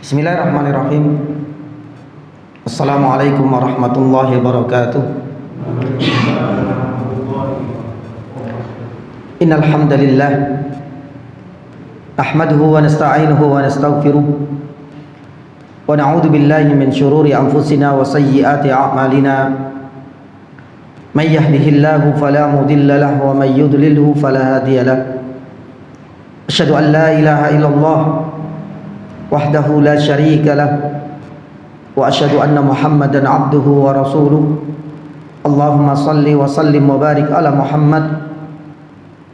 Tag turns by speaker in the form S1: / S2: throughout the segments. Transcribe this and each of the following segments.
S1: Bismillahirrahmanirrahim. Assalamualaikum warahmatullahi wabarakatuh. Innal hamdalillah nahmaduhu wa nasta'inuhu wa nastaghfiruh wa na'udzu billahi min shururi anfusina wa sayyiati a'malina. May yahdihillahu fala mudilla lahu wa may yudlilhu fala hadiya lahu. Asyhadu an la ilaha illallah wahdahu la syarika lah wa asyhadu anna Muhammadan abduhu wa rasuluh. Allahumma salli wa sallim wa barik ala Muhammad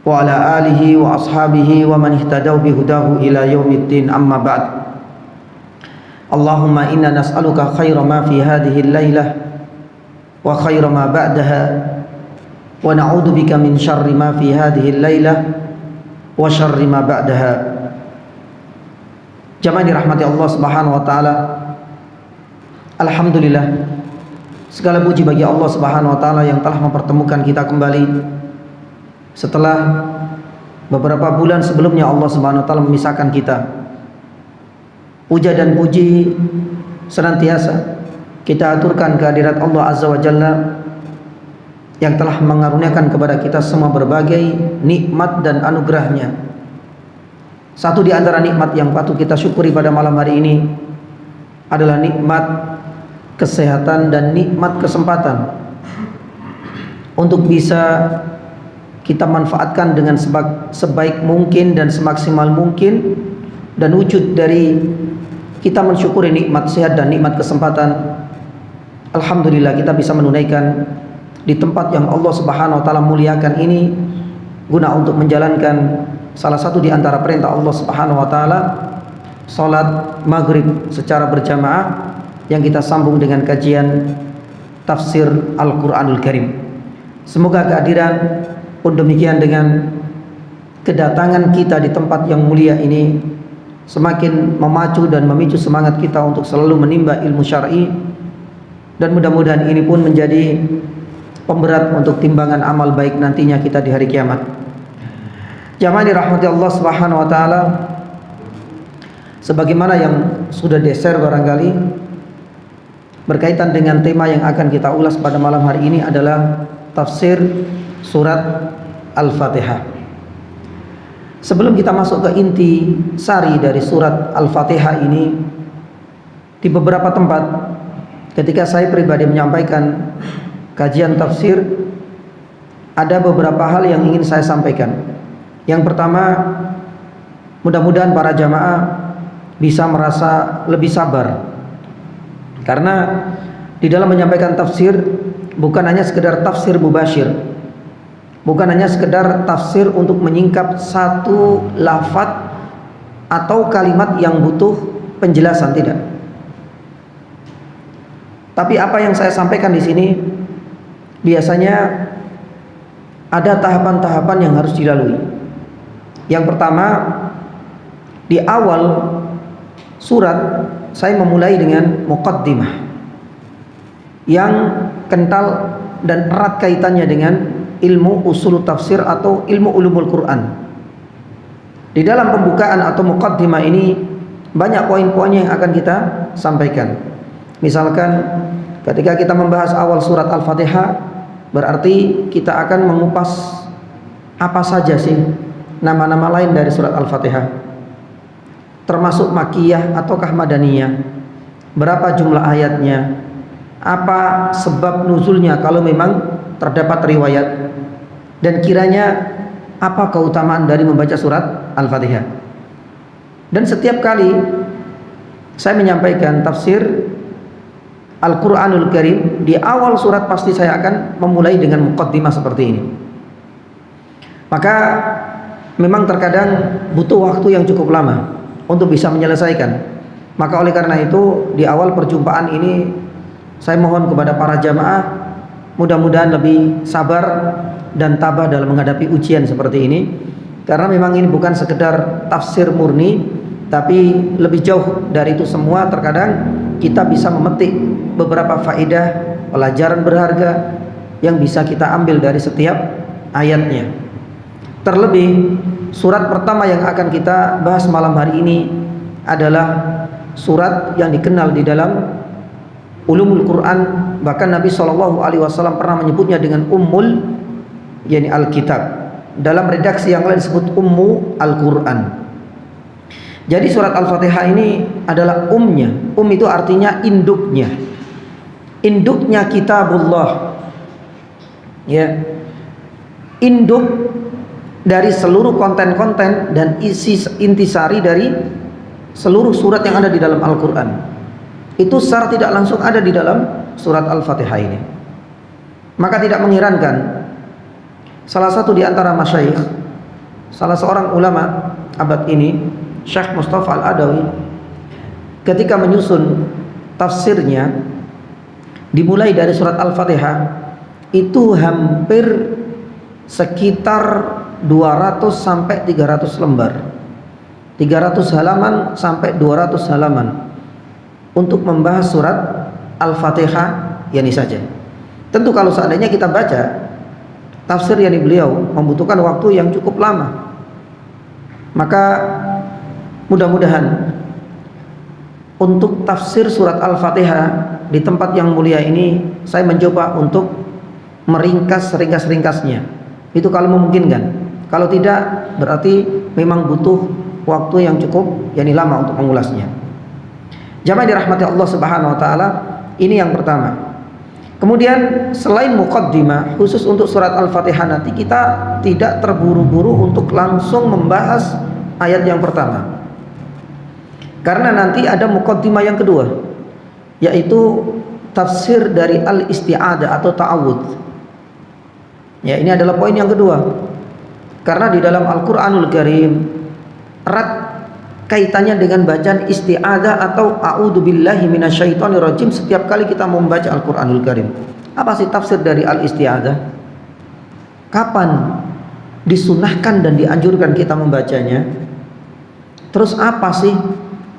S1: wa ala alihi wa ashabihi wa man ihtadaw bihudahu ila yaumiddin, amma ba'd. Allahumma inna nas'aluka khaira ma fi hadhihi al-lailah wa khaira ma ba'daha wa na'udzu bika min syarri ma fi hadhihi al-lailah wa syarri ma ba'daha. Jamaah dirahmati Allah Subhanahu wa taala. Alhamdulillah, segala puji bagi Allah Subhanahu wa taala yang telah mempertemukan kita kembali setelah beberapa bulan sebelumnya Allah Subhanahu wa taala memisahkan kita. Puja dan puji senantiasa kita aturkan kehadirat Allah Azza wa Jalla yang telah mengaruniakan kepada kita semua berbagai nikmat dan anugerahnya. Satu di antara nikmat yang patut kita syukuri pada malam hari ini adalah nikmat kesehatan dan nikmat kesempatan untuk bisa kita manfaatkan dengan sebaik mungkin dan semaksimal mungkin, dan wujud dari kita mensyukuri nikmat sehat dan nikmat kesempatan. Alhamdulillah, kita bisa menunaikan di tempat yang Allah Subhanahu wa taala muliakan ini guna untuk menjalankan salah satu di antara perintah Allah Subhanahu wa taala, salat maghrib secara berjamaah yang kita sambung dengan kajian tafsir Al-Qur'anul Karim. Semoga kehadiran pun demikian dengan kedatangan kita di tempat yang mulia ini semakin memacu dan memicu semangat kita untuk selalu menimba ilmu syar'i, dan mudah-mudahan ini pun menjadi pemberat untuk timbangan amal baik nantinya kita di hari kiamat. Jamaah dirahmati Allah Subhanahu wa taala, sebagaimana yang sudah di-share barangkali berkaitan dengan tema yang akan kita ulas pada malam hari ini adalah tafsir surat Al-Fatihah. Sebelum kita masuk ke inti sari dari surat Al-Fatihah ini, di beberapa tempat ketika saya pribadi menyampaikan kajian tafsir, ada beberapa hal yang ingin saya sampaikan. Yang pertama, mudah-mudahan para jamaah bisa merasa lebih sabar, karena di dalam menyampaikan tafsir bukan hanya sekedar tafsir mubasyir, bukan hanya sekedar tafsir untuk menyingkap satu lafaz atau kalimat yang butuh penjelasan, tidak. Tapi apa yang saya sampaikan di sini biasanya ada tahapan-tahapan yang harus dilalui. Yang pertama, di awal surat saya memulai dengan muqaddimah yang kental dan erat kaitannya dengan ilmu usul tafsir atau ilmu ulumul Quran. Di dalam pembukaan atau muqaddimah ini banyak poin-poin yang akan kita sampaikan. Misalkan ketika kita membahas awal surat Al-Fatihah, berarti kita akan mengupas apa saja sih nama-nama lain dari surat Al-Fatihah, termasuk makiyah ataukah madaniyah, berapa jumlah ayatnya, apa sebab nuzulnya kalau memang terdapat riwayat, dan kiranya apa keutamaan dari membaca surat Al-Fatihah. Dan setiap kali saya menyampaikan tafsir Al-Qur'anul Karim, di awal surat pasti saya akan memulai dengan muqaddimah seperti ini. Maka memang terkadang butuh waktu yang cukup lama untuk bisa menyelesaikan. Maka oleh karena itu di awal perjumpaan ini saya mohon kepada para jamaah mudah-mudahan lebih sabar dan tabah dalam menghadapi ujian seperti ini, karena memang ini bukan sekedar tafsir murni, tapi lebih jauh dari itu semua. Terkadang kita bisa memetik beberapa faedah, pelajaran berharga yang bisa kita ambil dari setiap ayatnya. Terlebih surat pertama yang akan kita bahas malam hari ini adalah surat yang dikenal di dalam ulumul Quran. Bahkan Nabi SAW pernah menyebutnya dengan ummul, yakni Alkitab. Dalam redaksi yang lain disebut ummu Al-Quran. Jadi surat Al-Fatihah ini adalah umnya. Itu artinya induknya. Induknya kitabullah. Ya. Induk dari seluruh konten-konten dan intisari dari seluruh surat yang ada di dalam Al-Quran. Itu secara tidak langsung ada di dalam surat Al-Fatihah ini. Maka tidak mengherankan salah satu di antara masyayikh, salah seorang ulama abad ini, Syekh Mustafa Al-Adawi, ketika menyusun tafsirnya dimulai dari surat Al-Fatihah, itu hampir sekitar 200 sampai 300 lembar, 300 halaman sampai 200 halaman untuk membahas surat Al-Fatihah ini saja. Tentu kalau seandainya kita baca tafsir yang beliau membutuhkan waktu yang cukup lama. Maka mudah-mudahan untuk tafsir surat Al-Fatihah di tempat yang mulia ini saya mencoba untuk meringkas seringkas-ringkasnya. Itu kalau memungkinkan. Kalau tidak berarti memang butuh waktu yang cukup lama untuk mengulasnya. Jamaah dirahmati Allah Subhanahu wa taala, ini yang pertama. Kemudian selain muqaddimah khusus untuk surat Al-Fatihah, nanti kita tidak terburu-buru untuk langsung membahas ayat yang pertama. Karena nanti ada muqaddimah yang kedua, yaitu tafsir dari al-isti'adah atau ta'awudz. Ya, ini adalah poin yang kedua. Karena di dalam Al-Qur'anul Karim erat kaitannya dengan bacaan isti'adah atau a'udzubillahi minasyaitonirrajim setiap kali kita membaca Al-Qur'anul Karim. Apa sih tafsir dari al-isti'adah? Kapan disunahkan dan dianjurkan kita membacanya? Terus apa sih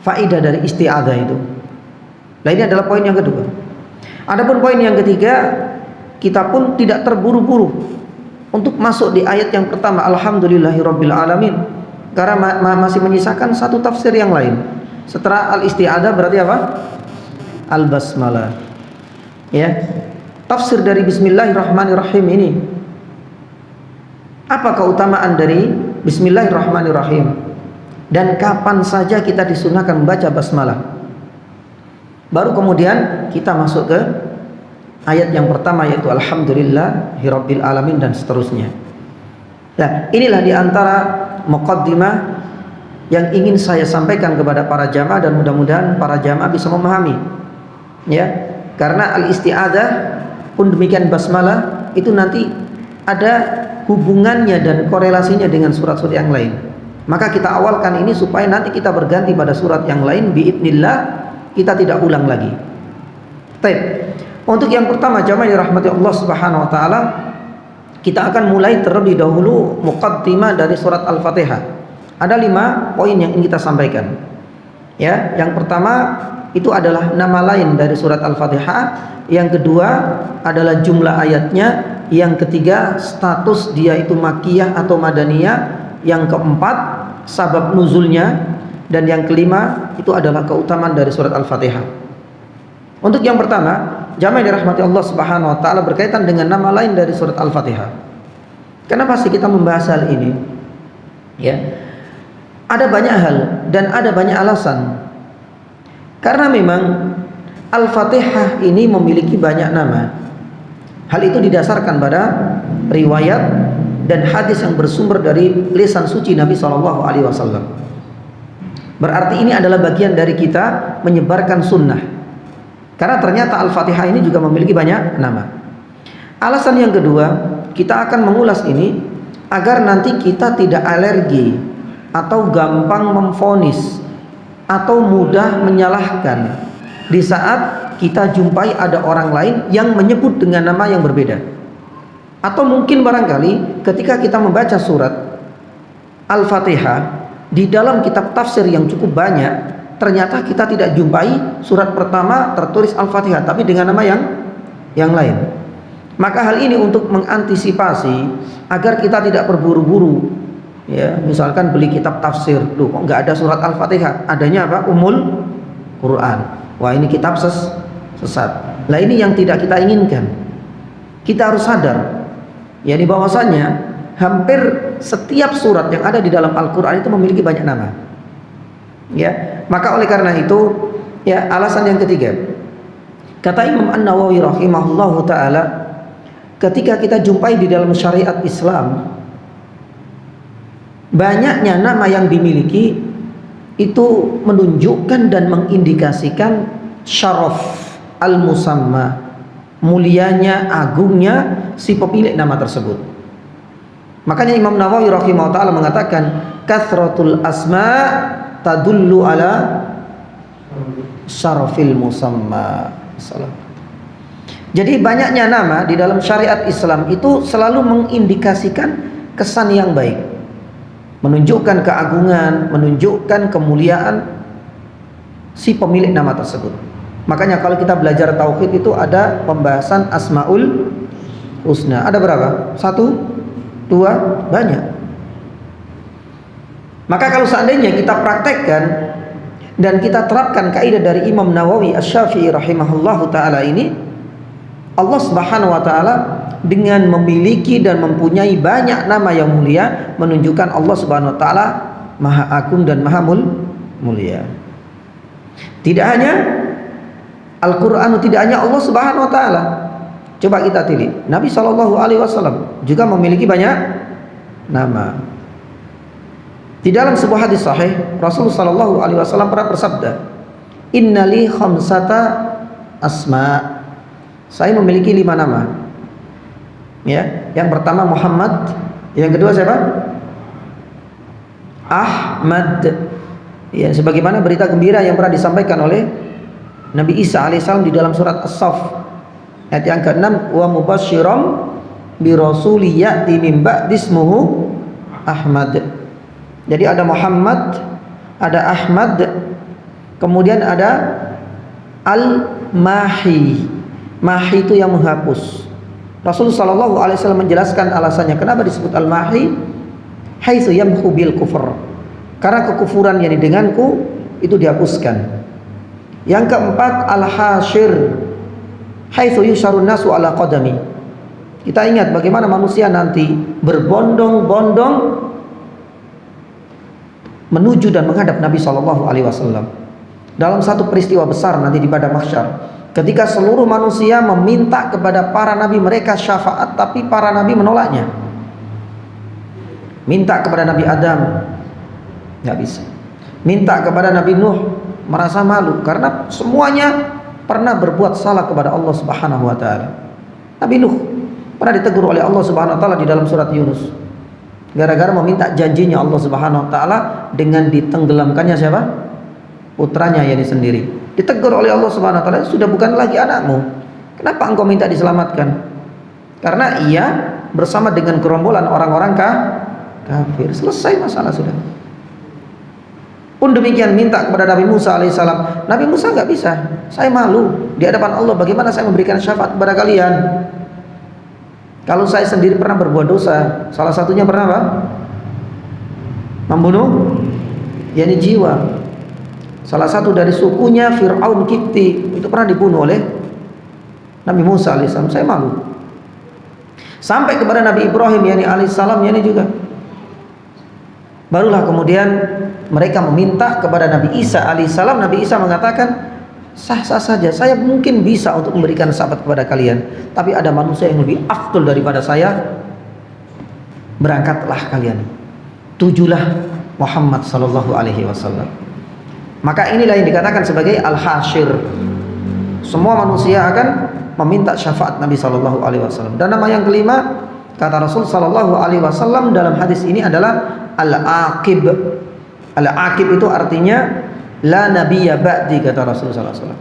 S1: faedah dari isti'adah itu? Nah, ini adalah poin yang kedua. Adapun poin yang ketiga, kita pun tidak terburu-buru untuk masuk di ayat yang pertama, alhamdulillahirabbil alamin, karena masih menyisakan satu tafsir yang lain. Setelah al-isti'adah berarti apa? Al-basmalah. Ya. Tafsir dari bismillahirrahmanirrahim ini. Apa keutamaan dari bismillahirrahmanirrahim? Dan kapan saja kita disunahkan membaca basmalah? Baru kemudian kita masuk ke ayat yang pertama, yaitu alhamdulillahirabbil alamin dan seterusnya. Nah, inilah diantara muqaddimah yang ingin saya sampaikan kepada para jamaah, dan mudah-mudahan para jamaah bisa memahami. Ya, karena al-isti'adah pun demikian basmalah itu nanti ada hubungannya dan korelasinya dengan surat-surat yang lain. Maka kita awalkan ini supaya nanti kita berganti pada surat yang lain biidznillah, kita tidak ulang lagi. Baik. Untuk yang pertama jamaah dirahmati Allah Subhanahu wa taala, kita akan mulai terlebih dahulu muqaddimah dari surat Al-Fatihah. Ada 5 poin yang ingin kita sampaikan. Ya, yang pertama itu adalah nama lain dari surat Al-Fatihah, yang kedua adalah jumlah ayatnya, yang ketiga status dia itu makkiyah atau madaniyah, yang keempat sabab nuzulnya, dan yang kelima itu adalah keutamaan dari surat Al-Fatihah. Untuk yang pertama, jamaah dirahmati Allah Subhanahu wa taala, berkaitan dengan nama lain dari surat Al-Fatihah. Kenapa sih kita membahas hal ini? Ya. Ada banyak hal dan ada banyak alasan. Karena memang Al-Fatihah ini memiliki banyak nama. Hal itu didasarkan pada riwayat dan hadis yang bersumber dari lisan suci Nabi SAW. Berarti ini adalah bagian dari kita menyebarkan sunnah. Karena ternyata Al-Fatihah ini juga memiliki banyak nama. Alasan yang kedua, kita akan mengulas ini agar nanti kita tidak alergi atau gampang memvonis atau mudah menyalahkan di saat kita jumpai ada orang lain yang menyebut dengan nama yang berbeda. Atau mungkin barangkali ketika kita membaca surat Al-Fatihah di dalam kitab tafsir yang cukup banyak, ternyata kita tidak jumpai surat pertama tertulis Al-Fatihah tapi dengan nama yang lain. Maka hal ini untuk mengantisipasi agar kita tidak berburu-buru. Ya, misalkan beli kitab tafsir, loh kok nggak ada surat Al-Fatihah, adanya apa? Quran. Wah, ini kitab sesat. Lah ini yang tidak kita inginkan. Kita harus sadar, yakni bahwasanya hampir setiap surat yang ada di dalam Al-Quran itu memiliki banyak nama. Ya, maka oleh karena itu, ya, alasan yang ketiga, kata Imam An-Nawawi rahimahullahu taala, ketika kita jumpai di dalam syariat Islam, banyaknya nama yang dimiliki itu menunjukkan dan mengindikasikan syaraf al-musamma, mulianya, agungnya si pemilik nama tersebut. Makanya Imam Nawawi rahimahullah ta'ala mengatakan, kathratul asma tadullu ala syarafil musamma. Jadi banyaknya nama di dalam syariat Islam itu selalu mengindikasikan kesan yang baik, menunjukkan keagungan, menunjukkan kemuliaan si pemilik nama tersebut. Makanya kalau kita belajar tauhid itu ada pembahasan Asmaul Husna. Ada berapa? 1, 2, banyak. Maka kalau seandainya kita praktekkan dan kita terapkan kaidah dari Imam Nawawi Asy-Syafi'i rahimahullahu taala ini, Allah Subhanahu wa taala dengan memiliki dan mempunyai banyak nama yang mulia menunjukkan Allah Subhanahu wa taala Maha Agung dan Maha Mulia. Tidak hanya Al-Qur'an, tidak hanya Allah Subhanahu wa taala. Coba kita tilik, Nabi SAW juga memiliki banyak nama. Di dalam sebuah hadis sahih, Rasulullah SAW pernah bersabda, Innali khamsata asma. Saya memiliki 5 nama. Ya, yang pertama Muhammad, yang kedua siapa? Ahmad. Ya, sebagaimana berita gembira yang pernah disampaikan oleh Nabi Isa alaihissalam di dalam surat As-Saff ayat yang ke-6, wa mubasysyiram bi rasulin ya'ti min ba'di ismuhu Ahmad. Jadi ada Muhammad, ada Ahmad, kemudian ada Al-Mahi. Mahi itu yang menghapus. Rasulullah SAW menjelaskan alasannya kenapa disebut Al-Mahi, haitsu yamhu bil kufur, karena kekufuran yang denganku itu dihapuskan. Yang keempat Al-Hasyir, haitsu yusyarun nasu ala qadami. Kita ingat bagaimana manusia nanti berbondong-bondong menuju dan menghadap Nabi SAW dalam satu peristiwa besar nanti di padang mahsyar, ketika seluruh manusia meminta kepada para nabi mereka syafaat, tapi para nabi menolaknya. Minta kepada Nabi Adam, nggak bisa. Minta kepada Nabi Nuh, merasa malu karena semuanya pernah berbuat salah kepada Allah Subhanahu wa taala. Nabi Nuh pernah ditegur oleh Allah Subhanahu wa taala di dalam surat Yunus gara-gara meminta janjinya Allah Subhanahu wa taala dengan ditenggelamkannya siapa? Putranya yakni sendiri. Ditegur oleh Allah Subhanahu wa taala, sudah bukan lagi anakmu. Kenapa engkau minta diselamatkan? Karena ia bersama dengan gerombolan orang-orang kafir. Selesai masalah sudah. Pun demikian minta kepada Nabi Musa alaihissalam. Nabi Musa nggak bisa. Saya malu di hadapan Allah. Bagaimana saya memberikan syafaat kepada kalian? Kalau saya sendiri pernah berbuat dosa. Salah satunya pernah apa? Membunuh, yakni jiwa. Salah satu dari sukunya Fir'aun Kipti itu pernah dibunuh oleh Nabi Musa alaihissalam. Saya malu. Sampai kepada Nabi Ibrahim yakni alaihissalam yakni juga. Barulah kemudian mereka meminta kepada Nabi Isa alaihissalam. Nabi Isa mengatakan, sah-sah saja, saya mungkin bisa untuk memberikan syafaat kepada kalian, tapi ada manusia yang lebih afdol daripada saya. Berangkatlah kalian, tujulah Muhammad sallallahu alaihi wasallam. Maka inilah yang dikatakan sebagai al-hasyir. Semua manusia akan meminta syafaat Nabi sallallahu alaihi wasallam. Dan nama yang kelima, kata Rasul sallallahu alaihi wasallam dalam hadis ini adalah al-aqib. Al-aqib itu artinya la nabiyya ba'di, kata Rasulullah SAW.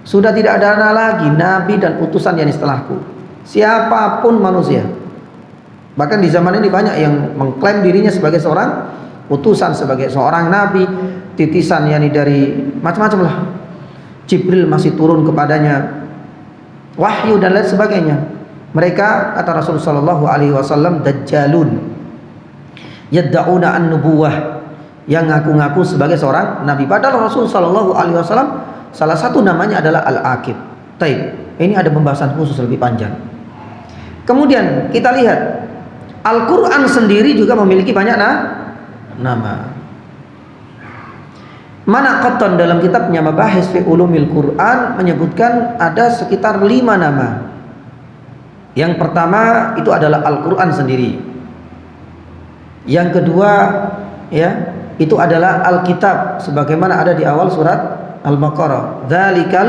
S1: Sudah tidak ada lagi nabi dan utusan yang setelahku. Siapapun manusia. Bahkan di zaman ini banyak yang mengklaim dirinya sebagai seorang utusan, sebagai seorang nabi, titisan yakni dari macam-macam lah. Jibril masih turun kepadanya, wahyu dan lain sebagainya. Mereka, kata Rasulullah SAW, dajjalun, yadda'una an-nubuwah, yang ngaku-ngaku sebagai seorang nabi. Padahal Rasul sallallahu alaihi wasallam salah satu namanya adalah Al-Aqib. Taib. Ini ada pembahasan khusus lebih panjang. Kemudian kita lihat Al-Quran sendiri juga memiliki banyak nama. Mana Qattan dalam kitabnya Mabahis fi Ulumil Quran menyebutkan ada sekitar 5 nama. Yang pertama itu adalah Al-Quran sendiri. Yang kedua ya, itu adalah Alkitab sebagaimana ada di awal surat Al-Baqarah. Dzalikal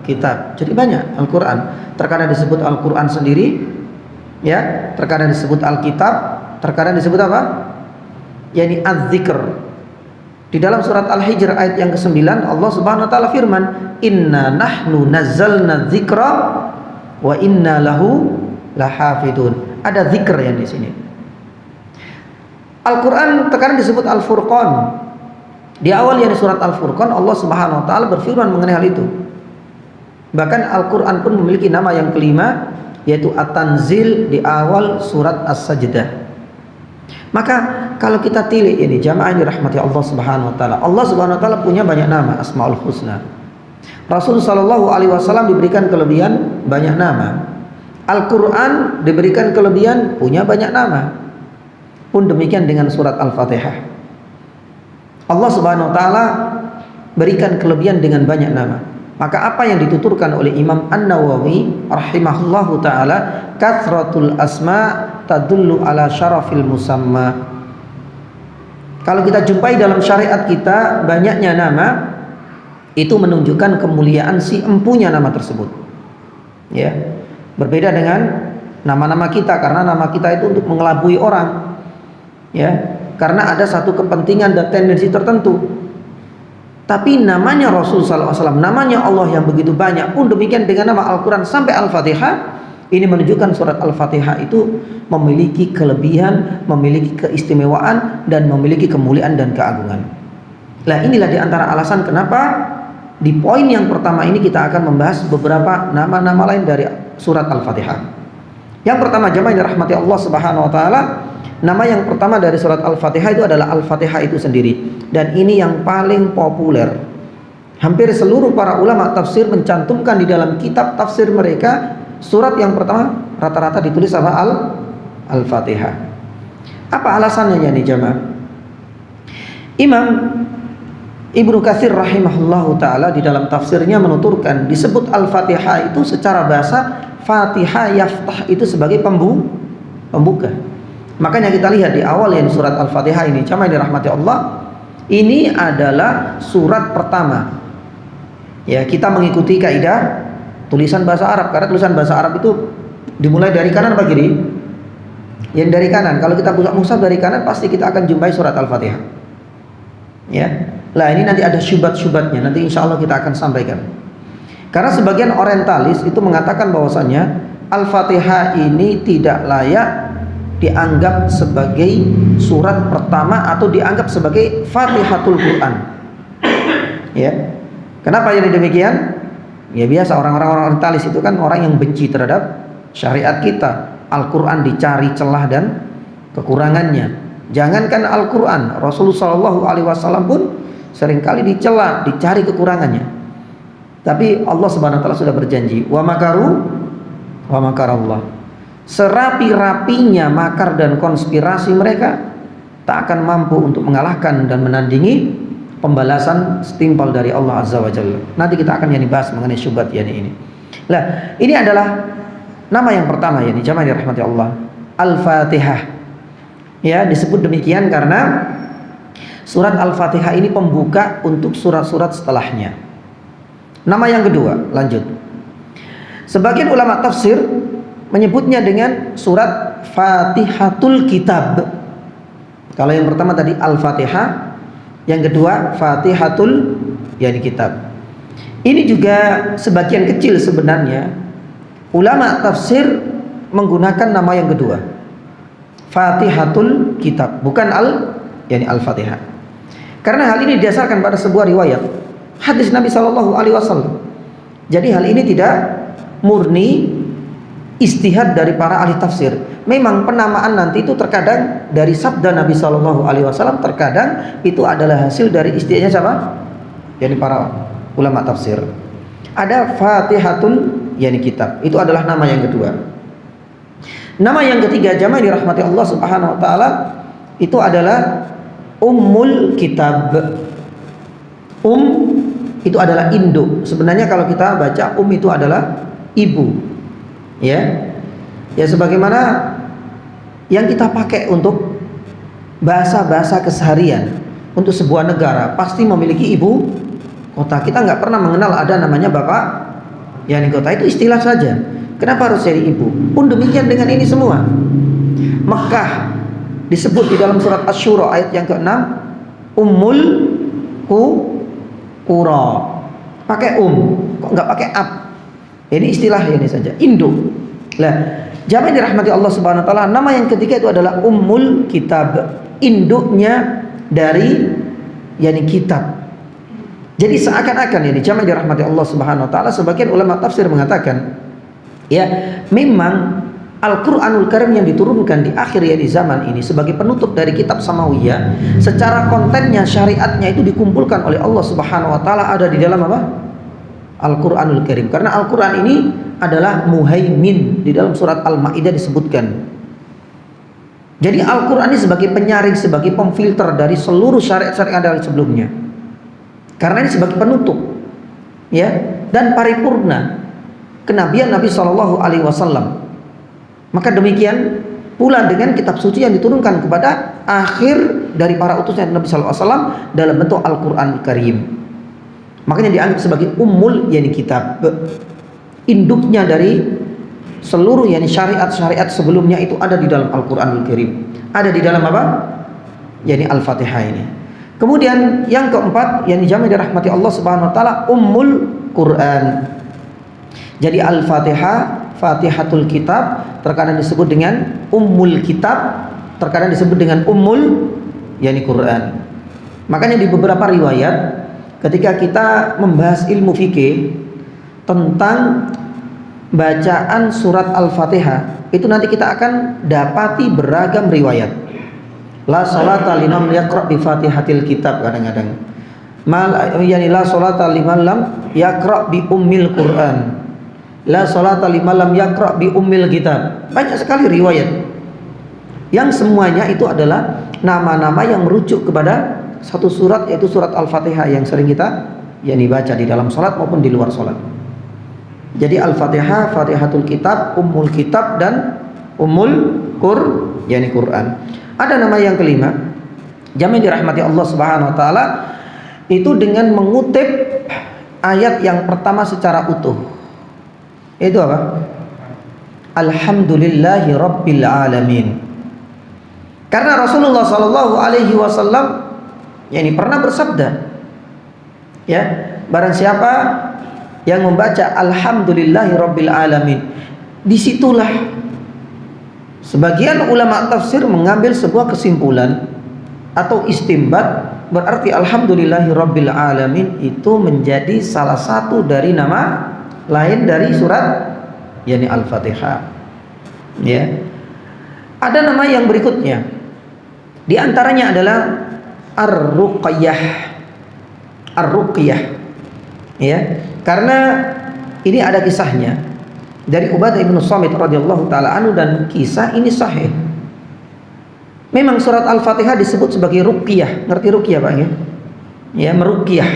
S1: kitab. Jadi banyak Al-Quran. Terkadang disebut Al-Quran sendiri, ya, terkadang disebut Alkitab, terkadang disebut apa? Yani Az-Zikr. Di dalam surat Al-Hijr ayat yang ke-9 Allah Subhanahu wa taala firman, "Inna nahnu nazzalna dzikra wa inna lahu lahafidun." Ada zikr yang di sini. Al-Quran terkadang disebut Al-Furqan. Di awal yang surat Al-Furqan Allah Subhanahu wa taala berfirman mengenai hal itu. Bahkan Al-Quran pun memiliki nama yang kelima, yaitu At-Tanzil di awal surat As-Sajdah. Maka kalau kita tilik ini jamaah ini rahmati Allah Subhanahu wa taala. Allah Subhanahu wa taala punya banyak nama, Asmaul Husna. Rasul sallallahu alaihi wasallam diberikan kelebihan banyak nama. Al-Quran diberikan kelebihan punya banyak nama. Pun demikian dengan surat Al-Fatihah. Allah Subhanahu wa taala berikan kelebihan dengan banyak nama. Maka apa yang dituturkan oleh Imam An-Nawawi rahimahullahu taala, kathratul asma tadullu ala syarafil musamma. Kalau kita jumpai dalam syariat kita banyaknya nama, itu menunjukkan kemuliaan si empunya nama tersebut. Ya. Berbeda dengan nama-nama kita, karena nama kita itu untuk mengelabui orang. Ya, karena ada satu kepentingan dan tendensi tertentu. Tapi namanya Rasul sallallahu alaihi wasallam, namanya Allah yang begitu banyak, pun demikian dengan nama Al-Quran sampai Al-Fatihah. Ini menunjukkan surat Al-Fatihah itu memiliki kelebihan, memiliki keistimewaan, dan memiliki kemuliaan dan keagungan. Nah, inilah diantara alasan kenapa di poin yang pertama ini kita akan membahas beberapa nama-nama lain dari surat Al-Fatihah. Yang pertama, jemaah yang dirahmati Allah Subhanahu wa taala, nama yang pertama dari surat Al-Fatihah itu adalah Al-Fatihah itu sendiri. Dan ini yang paling populer. Hampir seluruh para ulama tafsir mencantumkan di dalam kitab tafsir mereka, surat yang pertama rata-rata ditulis sama Al-Fatihah. Apa alasannya ya nih jamaah? Imam Ibnu Katsir rahimahullahu taala di dalam tafsirnya menuturkan, disebut Al-Fatihah itu secara bahasa Fatihah yaftah itu sebagai pembuka. Makanya kita lihat di awal yang surat Al-Fatihah ini, jamaah yang dirahmati Allah, ini adalah surat pertama. Ya, kita mengikuti kaidah tulisan bahasa Arab, karena tulisan bahasa Arab itu dimulai dari kanan apa kiri? Yang dari kanan. Kalau kita buka mushaf dari kanan, pasti kita akan jumpai surat Al-Fatihah. Ya. Lah ini nanti ada syubhat-syubhatnya, nanti insya Allah kita akan sampaikan. Karena sebagian orientalis itu mengatakan bahwasanya Al-Fatihah ini tidak layak dianggap sebagai surat pertama atau dianggap sebagai Fatihatul Quran. Ya. Kenapa jadi demikian? Ya biasa, orang-orang orientalis itu kan orang yang benci terhadap syariat kita. Al-Quran dicari celah dan kekurangannya. Jangankan Al-Quran, Rasulullah SAW pun seringkali dicela, dicari kekurangannya. Tapi Allah Subhanahu wa taala sudah berjanji, wa makaru wa makarallah. Serapi-rapinya makar dan konspirasi mereka tak akan mampu untuk mengalahkan dan menandingi pembalasan setimpal dari Allah Azza wa Jalla. Nanti kita akan bahas mengenai syubhat ini. Nah, ini adalah nama yang pertama jamaah yang dirahmati Allah, Al-Fatihah. Ya, disebut demikian karena surat Al-Fatihah ini pembuka untuk surat-surat setelahnya. Nama yang kedua, lanjut. Sebagian ulama tafsir menyebutnya dengan surat Fatihatul Kitab. Kalau yang pertama tadi Al-Fatihah, yang kedua Fatihatul Kitab. Ini juga sebagian kecil sebenarnya ulama tafsir menggunakan nama yang kedua, Fatihatul Kitab, bukan Al-Fatihah. Karena hal ini didasarkan pada sebuah riwayat hadis Nabi Shallallahu Alaihi Wasallam. Jadi hal ini tidak murni ijtihad dari para ahli tafsir. memang penamaan nanti itu terkadang dari sabda Nabi Shallallahu Alaihi Wasallam, terkadang itu adalah hasil dari istiadatnya siapa? Yani para ulama tafsir. Ada Fatihatul yani kitab, itu adalah nama yang kedua. Nama yang ketiga, jamaah dirahmati Allah Subhanahu Wa Taala, itu adalah Ummul Kitab. Itu adalah induk. Sebenarnya kalau kita baca itu adalah ibu, ya. Ya sebagaimana yang kita pakai untuk bahasa-bahasa keseharian untuk sebuah negara pasti memiliki ibu kota. Kita nggak pernah mengenal ada namanya bapak yani kota, itu istilah saja. Kenapa harus jadi ibu? Pun demikian dengan ini semua. Mekah disebut di dalam surat Asy-Syura ayat yang ke-6 Ummul Qura. Pakai kok nggak pakai ab? Ini istilah ini saja, induk. Lah, jamaah dirahmati Allah Subhanahu Wa Taala, nama yang ketiga itu adalah Ummul Kitab, induknya dari yani kitab. Jadi seakan-akan ini jamaah dirahmati Allah Subhanahu Wa Taala, sebagian ulama tafsir mengatakan, ya memang Al-Quranul Karim yang diturunkan di akhir ya di zaman ini sebagai penutup dari kitab Samawiyah, secara kontennya, syariatnya itu dikumpulkan oleh Allah Subhanahu Wa Taala ada di dalam apa? Al-Quranul Karim. Karena Al-Quran ini adalah muhaimin, di dalam surat Al-Maidah disebutkan. Jadi Al-Quran ini sebagai penyaring, sebagai pemfilter dari seluruh syariat-syariat yang ada sebelumnya. Karena ini sebagai penutup, ya, dan paripurna kenabian Nabi Shallallahu Alaihi Wasallam. Maka demikian pula dengan kitab suci yang diturunkan kepada akhir dari para utusan Nabi Shallallahu Alaihi Wasallam dalam bentuk Al-Quran Karim. Makanya dianggap sebagai ummul yani kitab, induknya dari seluruh yani syariat-syariat sebelumnya itu ada di dalam Al-Quranul Karim. Ada di dalam apa? Yani Al-Fatihah ini. Kemudian yang keempat yang dijamin dirahmati Allah Subhanahu Wa Taala, Ummul Quran. Jadi Al-Fatihah, Fatihatul Kitab terkadang disebut dengan Ummul Kitab, terkadang disebut dengan Ummul yani Quran. Makanya di beberapa riwayat ketika kita membahas ilmu fikih tentang bacaan surat Al-Fatihah, itu nanti kita akan dapati beragam riwayat. La salata liman yaqra bi Fatihatil Kitab, kadang-kadang yani la salata liman lam yaqra bi Ummil Quran, la salata liman lam yaqra bi Ummil Kitab. Banyak sekali riwayat yang semuanya itu adalah nama-nama yang merujuk kepada satu surat, yaitu surat Al-Fatihah yang sering kita yani baca di dalam salat maupun di luar salat. Jadi Al-Fatihah, Fatihatul Kitab, Ummul Kitab dan Ummul yani Quran. Ada nama yang kelima, jamaah dirahmati Allah Subhanahu Wa Taala, itu dengan mengutip ayat yang pertama secara utuh. Itu apa? Alhamdulillahi Rabbil Alamin. Karena Rasulullah Sallallahu Alaihi Wasallam yani pernah bersabda, ya, barang siapa yang membaca Alhamdulillahi Rabbil Alamin, disitulah sebagian ulama tafsir mengambil sebuah kesimpulan atau istimbat, berarti Alhamdulillahi Rabbil Alamin itu menjadi salah satu dari nama lain dari surat yani Al-Fatihah. Ya, ada nama yang berikutnya, di antaranya adalah Ar-Ruqyah. Ar-Ruqyah, ya, karena ini ada kisahnya dari Ubadah bin Samit radhiyallahu taala anhu, dan kisah ini sahih. Memang surat Al-Fatihah disebut sebagai ruqyah. Ngerti ruqyah, Pak, ya? Ya, meruqyah.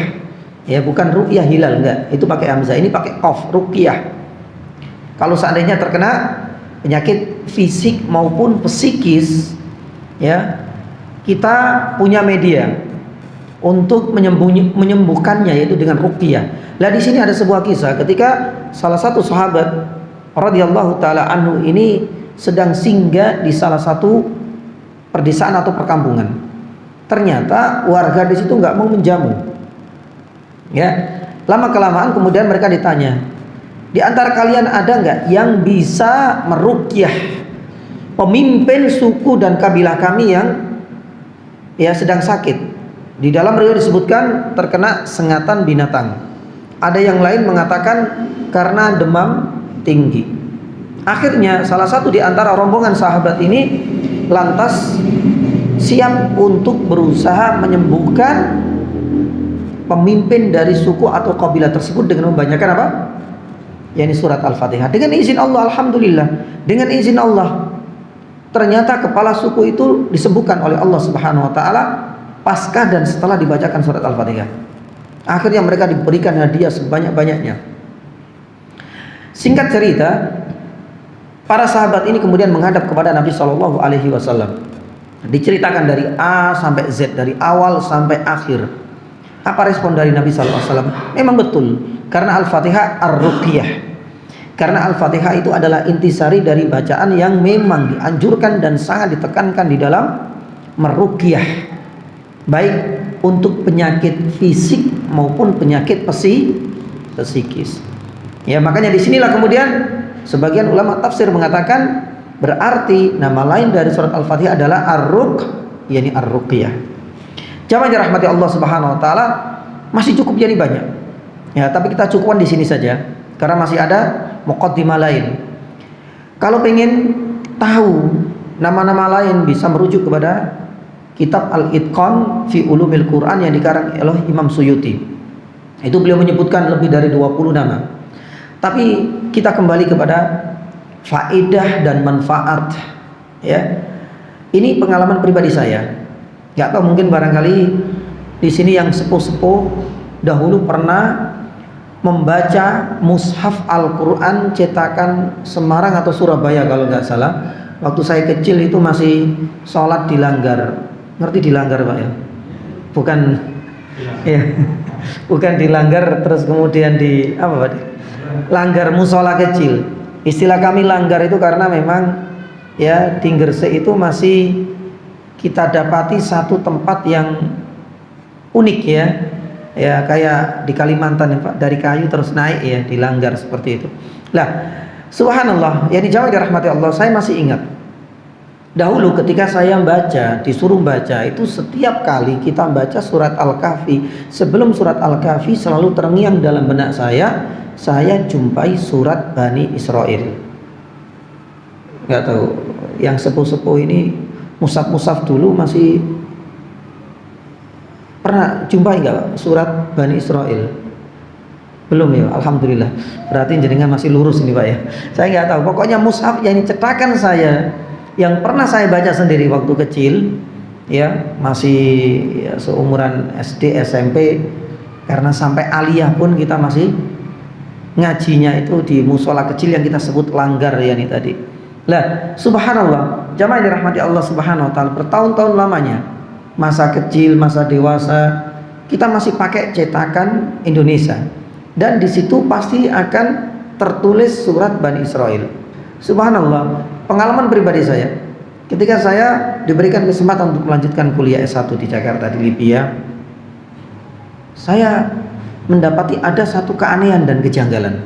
S1: Ya, bukan ruqyah hilal, enggak. Itu pakai hamzah, ini pakai qaf, ruqyah. Kalau seandainya terkena penyakit fisik maupun psikis, ya, kita punya media untuk menyembuhkannya, yaitu dengan ruqyah. Lah di sini ada sebuah kisah ketika salah satu sahabat radhiyallahu taala anhu ini sedang singgah di salah satu perdesaan atau perkampungan. Ternyata warga di situ nggak mau menjamu. Ya, lama kelamaan kemudian mereka ditanya, di antara kalian ada nggak yang bisa meruqyah pemimpin suku dan kabilah kami yang ya sedang sakit? Di dalam riwayat disebutkan terkena sengatan binatang. Ada yang lain mengatakan karena demam tinggi. Akhirnya salah satu di antara rombongan sahabat ini lantas siap untuk berusaha menyembuhkan pemimpin dari suku atau kabilah tersebut dengan membacakan apa? yakni surat Al-Fatihah. Dengan izin Allah, alhamdulillah, dengan izin Allah, ternyata kepala suku itu disembuhkan oleh Allah Subhanahu wa taala pasca dan setelah dibacakan surat Al-Fatihah. Akhirnya mereka diberikan hadiah sebanyak-banyaknya. Singkat cerita, para sahabat ini kemudian menghadap kepada Nabi Shallallahu alaihi wasallam. Diceritakan dari A sampai Z, dari awal sampai akhir. Apa respon dari Nabi Shallallahu alaihi wasallam? Memang betul, karena Al-Fatihah ar-ruqyah. Karena Al-Fatihah itu adalah intisari dari bacaan yang memang dianjurkan dan sangat ditekankan di dalam meruqyah, baik untuk penyakit fisik maupun penyakit psikis. Ya, makanya disinilah kemudian sebagian ulama tafsir mengatakan berarti nama lain dari surat Al-Fatihah adalah ar-ruq, yakni ar-ruqyah. Jamaah dirahmati Allah Subhanahu wa taala, masih cukup jadi banyak. Ya, tapi kita cukupkan di sini saja karena masih ada muqaddimah lain. Kalau pengen tahu nama-nama lain bisa merujuk kepada kitab Al-Itqan fi Ulumil Quran yang dikarang oleh Imam Suyuti. Itu beliau menyebutkan lebih dari 20 nama. Tapi kita kembali kepada faedah dan manfaat, ya. Ini pengalaman pribadi saya. Gak tahu, mungkin barangkali di sini yang sepuh-sepuh dahulu pernah membaca mushaf Al-Quran cetakan Semarang atau Surabaya kalau nggak salah. Waktu saya kecil itu masih sholat di langgar. Ngerti di langgar, Pak ya? Bukan, ya, bukan di langgar terus kemudian di apa, Pak? Langgar musola kecil. Istilah kami langgar itu karena memang ya di Gresik itu masih kita dapati satu tempat yang unik, ya. Ya kayak di Kalimantan ya Pak, dari kayu terus naik ya di langgar seperti itu. Lah, subhanallah, ya dijawab dirahmati Allah, saya masih ingat. Dahulu ketika saya baca, disuruh baca, itu setiap kali kita baca surat Al-Kahfi, sebelum surat Al-Kahfi selalu terngiang dalam benak saya jumpai surat Bani Israel. Nggak tahu, yang sepuh-sepuh ini musaf-musaf dulu masih pernah jumpai nggak surat Bani Israel? Belum ya, alhamdulillah. Berarti jenengan masih lurus ini Pak ya. Saya nggak tahu. Pokoknya mushaf yang cetakan saya, yang pernah saya baca sendiri waktu kecil, ya masih ya, seumuran SD, SMP, karena sampai aliyah pun kita masih ngajinya itu di musola kecil yang kita sebut langgar ya nih tadi. Lah, subhanallah, jamaah dirahmati Allah Subhanahu wa taala, bertahun-tahun lamanya, masa kecil, masa dewasa, kita masih pakai cetakan Indonesia. Dan di situ pasti akan tertulis surat Bani Israel. Subhanallah, pengalaman pribadi saya, ketika saya diberikan kesempatan untuk melanjutkan kuliah S1 di Jakarta, di Libya, saya mendapati ada satu keanehan dan kejanggalan.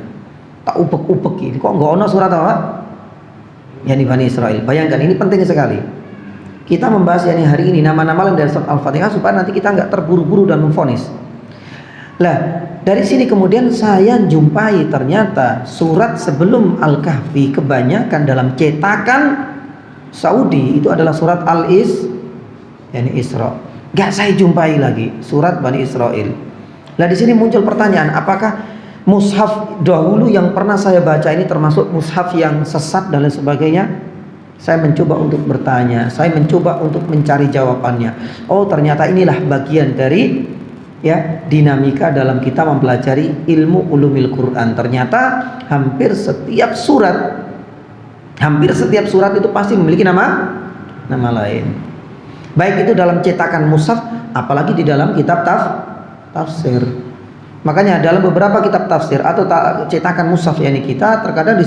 S1: Tak ubek-ubek ini, kok nggak ono surat apa? Yani Bani Israel. Bayangkan, ini penting sekali. Kita membahas yani hari ini nama-nama lain dari surat Al-Fatihah supaya nanti kita nggak terburu-buru dan memvonis. Lah, dari sini kemudian saya jumpai ternyata surat sebelum Al-Kahfi kebanyakan dalam cetakan Saudi itu adalah surat yani Isra. Gak saya jumpai lagi surat Bani Israel. Lah di sini muncul pertanyaan, apakah mushaf dahulu yang pernah saya baca ini termasuk mushaf yang sesat dan lain sebagainya? Saya mencoba untuk bertanya, saya mencoba untuk mencari jawabannya. Oh, ternyata inilah bagian dari ya dinamika dalam kita mempelajari ilmu ulumil Quran. Ternyata hampir setiap surat itu pasti memiliki nama lain. Baik itu dalam cetakan mushaf, apalagi di dalam kitab tafsir. Makanya dalam beberapa kitab tafsir atau cetakan mushaf yakni kita terkadang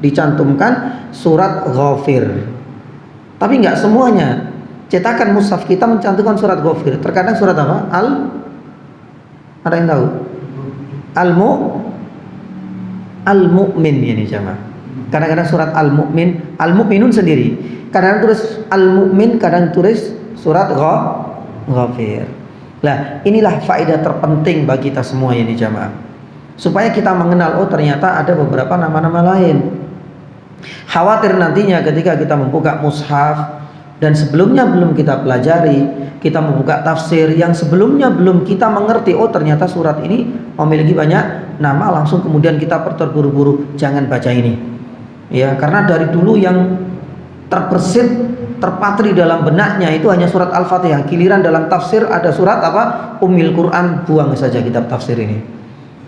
S1: dicantumkan surat Ghafir. Tapi enggak semuanya. Cetakan mushaf kita mencantumkan surat Ghafir. Terkadang surat apa? Ada yang tahu? Al-Mu'min ini jemaah. Kadang-kadang surat Al-Mu'min, Al-Mu'minun sendiri. Kadang tulis Al-Mu'min, kadang tulis surat Ghafir. Lah, inilah faedah terpenting bagi kita semua ini jemaah. Supaya kita mengenal, oh ternyata ada beberapa nama-nama lain. Khawatir nantinya ketika kita membuka mushaf dan sebelumnya belum kita pelajari, kita membuka tafsir yang sebelumnya belum kita mengerti, oh ternyata surat ini memiliki banyak nama, langsung kemudian kita terburu-buru jangan baca ini. Ya, karena dari dulu yang terbersit, terpatri dalam benaknya itu hanya surat Al-Fatihah. Giliran dalam tafsir ada surat apa? Ummul Quran, buang saja kitab tafsir ini.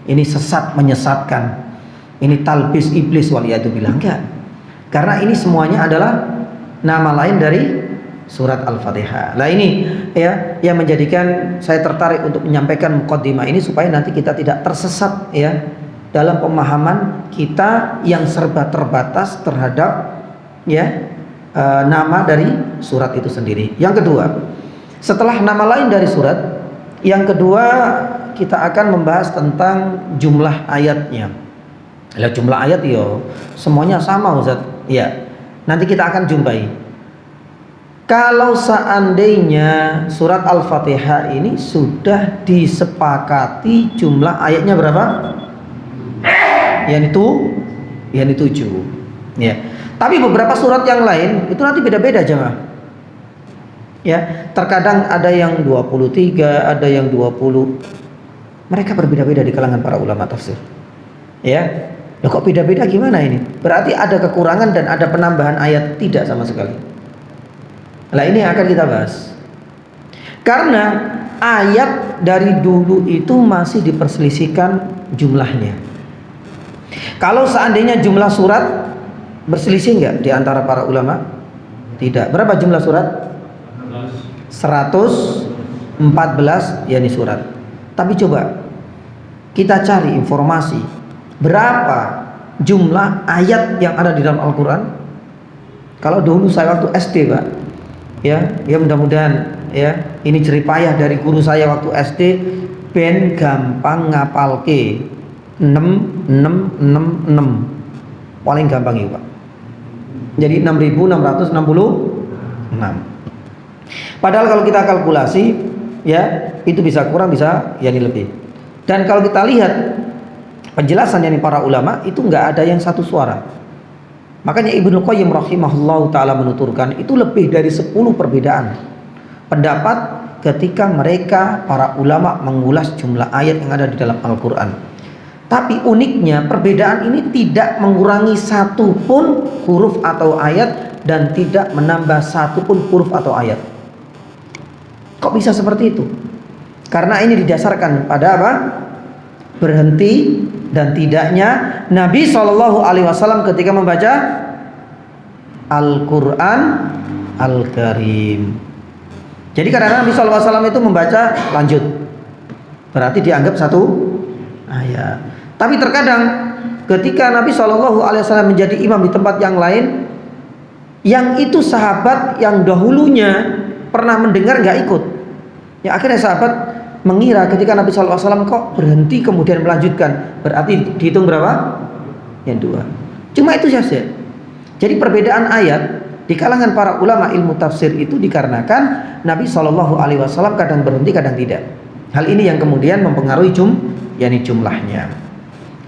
S1: Ini sesat, menyesatkan. Ini talbis iblis waliyadzubillah. Enggak. Karena ini semuanya adalah nama lain dari surat Al-Fatihah. Nah ini ya yang menjadikan saya tertarik untuk menyampaikan muqaddimah ini supaya nanti kita tidak tersesat ya dalam pemahaman kita yang serba terbatas terhadap ya nama dari surat itu sendiri. Yang kedua, setelah nama lain dari surat, yang kedua kita akan membahas tentang jumlah ayatnya. Lah jumlah ayat yo semuanya sama Ustaz. Ya, nanti kita akan jumpai. Kalau seandainya surat Al-Fatihah ini sudah disepakati jumlah ayatnya berapa? Yang 7. Ya. Tapi beberapa surat yang lain itu nanti beda-beda jemaah. Ya, terkadang ada yang 23, ada yang 20. Mereka berbeda-beda di kalangan para ulama tafsir. Ya. Loh kok beda-beda gimana ini? Berarti ada kekurangan dan ada penambahan ayat? Tidak sama sekali. Nah ini yang akan kita bahas. Karena ayat dari dulu itu masih diperselisihkan jumlahnya. Kalau seandainya jumlah surat berselisih enggak di antara para ulama? Tidak. Berapa jumlah surat? 114 yakni surat. Tapi coba kita cari informasi berapa jumlah ayat yang ada di dalam Al-Quran. Kalau dulu saya waktu SD Pak, ya mudah-mudahan ya ini jeripayah dari guru saya waktu SD, ben gampang ngapalke 6666 paling gampang itu Pak. Jadi 6666. Padahal kalau kita kalkulasi ya itu bisa kurang, bisa ya ini lebih. Dan kalau kita lihat penjelasan yang para ulama itu enggak ada yang satu suara. Makanya Ibnu Qayyim rahimahullahu taala menuturkan itu lebih dari 10 perbedaan pendapat ketika mereka para ulama mengulas jumlah ayat yang ada di dalam Al-Qur'an. Tapi uniknya perbedaan ini tidak mengurangi satu pun huruf atau ayat dan tidak menambah satu pun huruf atau ayat. Kok bisa seperti itu? Karena ini didasarkan pada apa? Berhenti dan tidaknya Nabi SAW ketika membaca Al-Quran Al-Karim. Jadi kadang-kadang Nabi SAW itu membaca lanjut, berarti dianggap satu ayat. Tapi terkadang ketika Nabi SAW menjadi imam di tempat yang lain, yang itu sahabat yang dahulunya pernah mendengar nggak ikut, ya akhirnya sahabat mengira ketika Nabi SAW kok berhenti kemudian melanjutkan, berarti dihitung berapa? Yang 2. Cuma itu saja. Jadi perbedaan ayat di kalangan para ulama ilmu tafsir itu dikarenakan Nabi SAW kadang berhenti kadang tidak. Hal ini yang kemudian mempengaruhi jumlahnya.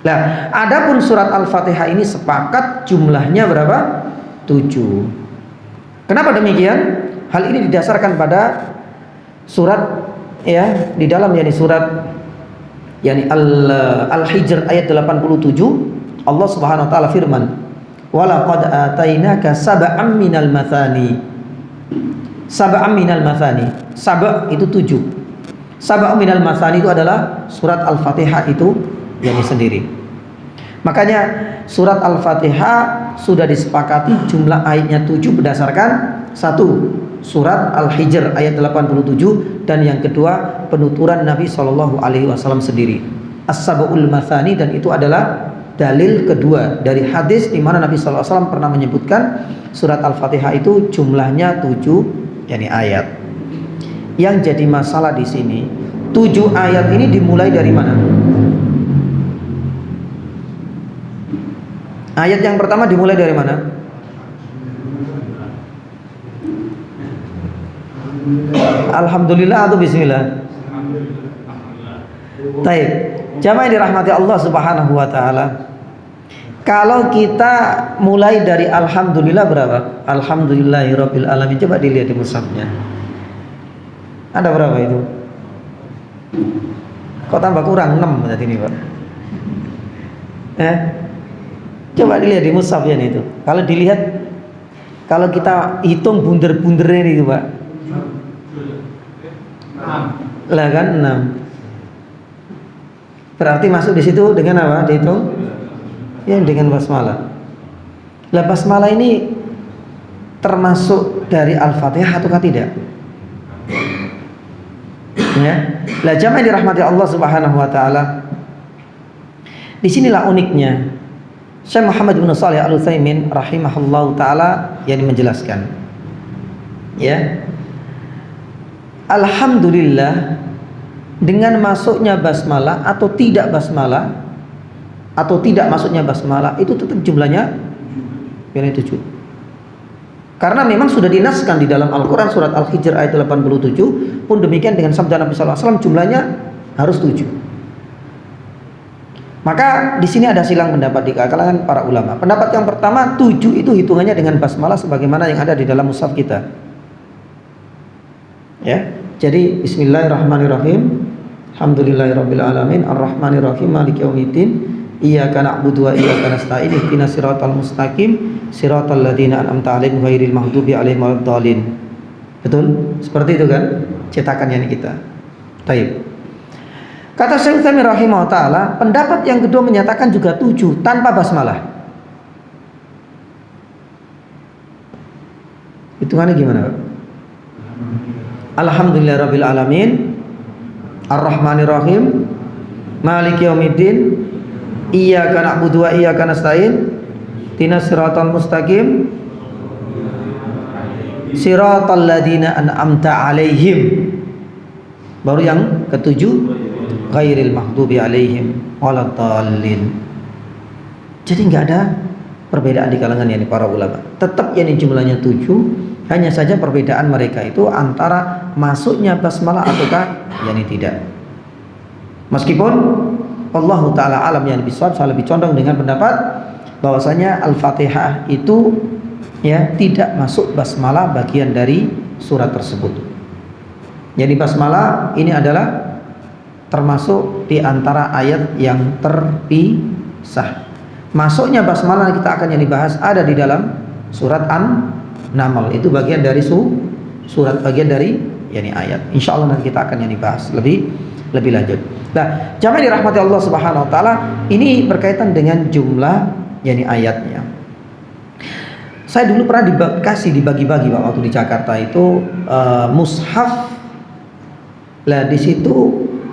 S1: Nah, adapun surat Al-Fatihah ini sepakat jumlahnya berapa? 7. Kenapa demikian? Hal ini didasarkan pada surat ya di dalam surat Al-Hijr ayat 87 Allah Subhanahu wa taala firman, "Walaqad atainaka sab'am minal mathani." Sab'am minal mathani. Sab' itu 7. Sab'am minal mathani itu adalah surat Al-Fatihah itu sendiri. Makanya surat Al-Fatihah sudah disepakati jumlah ayatnya 7 berdasarkan 1 surat Al-Hijr ayat 87 dan yang kedua penuturan Nabi SAW sendiri As-Sab'ul Mathani, dan itu adalah dalil kedua dari hadis di mana Nabi SAW pernah menyebutkan surat Al-Fatihah itu jumlahnya 7 ayat. Yang jadi masalah di sini 7 ayat ini dimulai dari mana? Ayat yang pertama dimulai dari mana? Alhamdulillah atau bismillah? Taib. Jamaah yang dirahmati Allah Subhanahu wa taala. Kalau kita mulai dari alhamdulillah berapa? Alhamdulillahirabbil alamin. Coba dilihat di mushafnya. Ada berapa itu? Kok tambah kurang 6 berarti ini, Pak? Coba dilihat di mushaf ya itu. Kalau dilihat, kalau kita hitung bunder-bundernya itu, Pak. Lah kan 6. Berarti masuk di situ dengan apa? Dihitung? Ya, dengan basmalah. Lah basmalah ini termasuk dari Al-Fatihah ataukah tidak? Ya. Lah jamaah dirahmati Allah Subhanahu wa taala. Disinilah uniknya Syekh Muhammad bin Shalih Al-Utsaimin rahimahullahu taala yang menjelaskan. Ya. Alhamdulillah, dengan masuknya basmalah atau tidak basmalah atau tidak masuknya basmalah itu tetap jumlahnya yang 7. Karena memang sudah dinaskan di dalam Al-Quran surat Al-Hijr ayat 87 pun demikian dengan sabda Nabi SAW jumlahnya harus 7. Maka di sini ada silang pendapat di kalangan para ulama. Pendapat yang pertama 7 itu hitungannya dengan basmalah sebagaimana yang ada di dalam mushaf kita. Ya, jadi Bismillahirrahmanirrahim. Alhamdulillahirabbil alamin arrahmanirrahim maliki yaumiddin iyyaka na'budu wa iyyaka nasta'in ihdinas siratal mustaqim siratal ladzina an'amta 'alaihim ghairil maghdubi 'alaihim waladdallin. Betul? Seperti itu kan cetakannya ini kita. Baik. Kata Syekh Utsaimin rahimahullah taala, pendapat yang kedua menyatakan juga 7 tanpa basmalah. Hitungannya gimana, Pak? Alhamdulillahirabbil alamin arrahmanirrahim maliki yaumiddin iyyaka na'budu wa iyyaka nasta'in ihdinas siratal mustaqim siratal ladzina an'amta 'alaihim. Baru yang ketujuh ghairil maghdubi 'alaihim waladdallin. Jadi enggak ada perbedaan di kalangan yakni para ulama. Tetap yakni jumlahnya 7, hanya saja perbedaan mereka itu antara masuknya basmalah ataukah yakni tidak. Meskipun Allah Ta'ala alam yang lebih shawab, saya lebih condong dengan pendapat bahwasanya Al-Fatihah itu ya tidak masuk basmalah bagian dari surat tersebut. Jadi basmalah ini adalah termasuk di antara ayat yang terpisah. Masuknya basmalah kita akan yang dibahas ada di dalam surat An-Naml. Itu bagian dari surat, bagian dari yakni ayat. Insyaallah nanti kita akan yang dibahas lebih lanjut. Nah, jamaah dirahmati Allah Subhanahu wa taala, ini berkaitan dengan jumlah yakni ayatnya. Saya dulu pernah dibagi-bagi Pak waktu di Jakarta itu mushaf. Lah di situ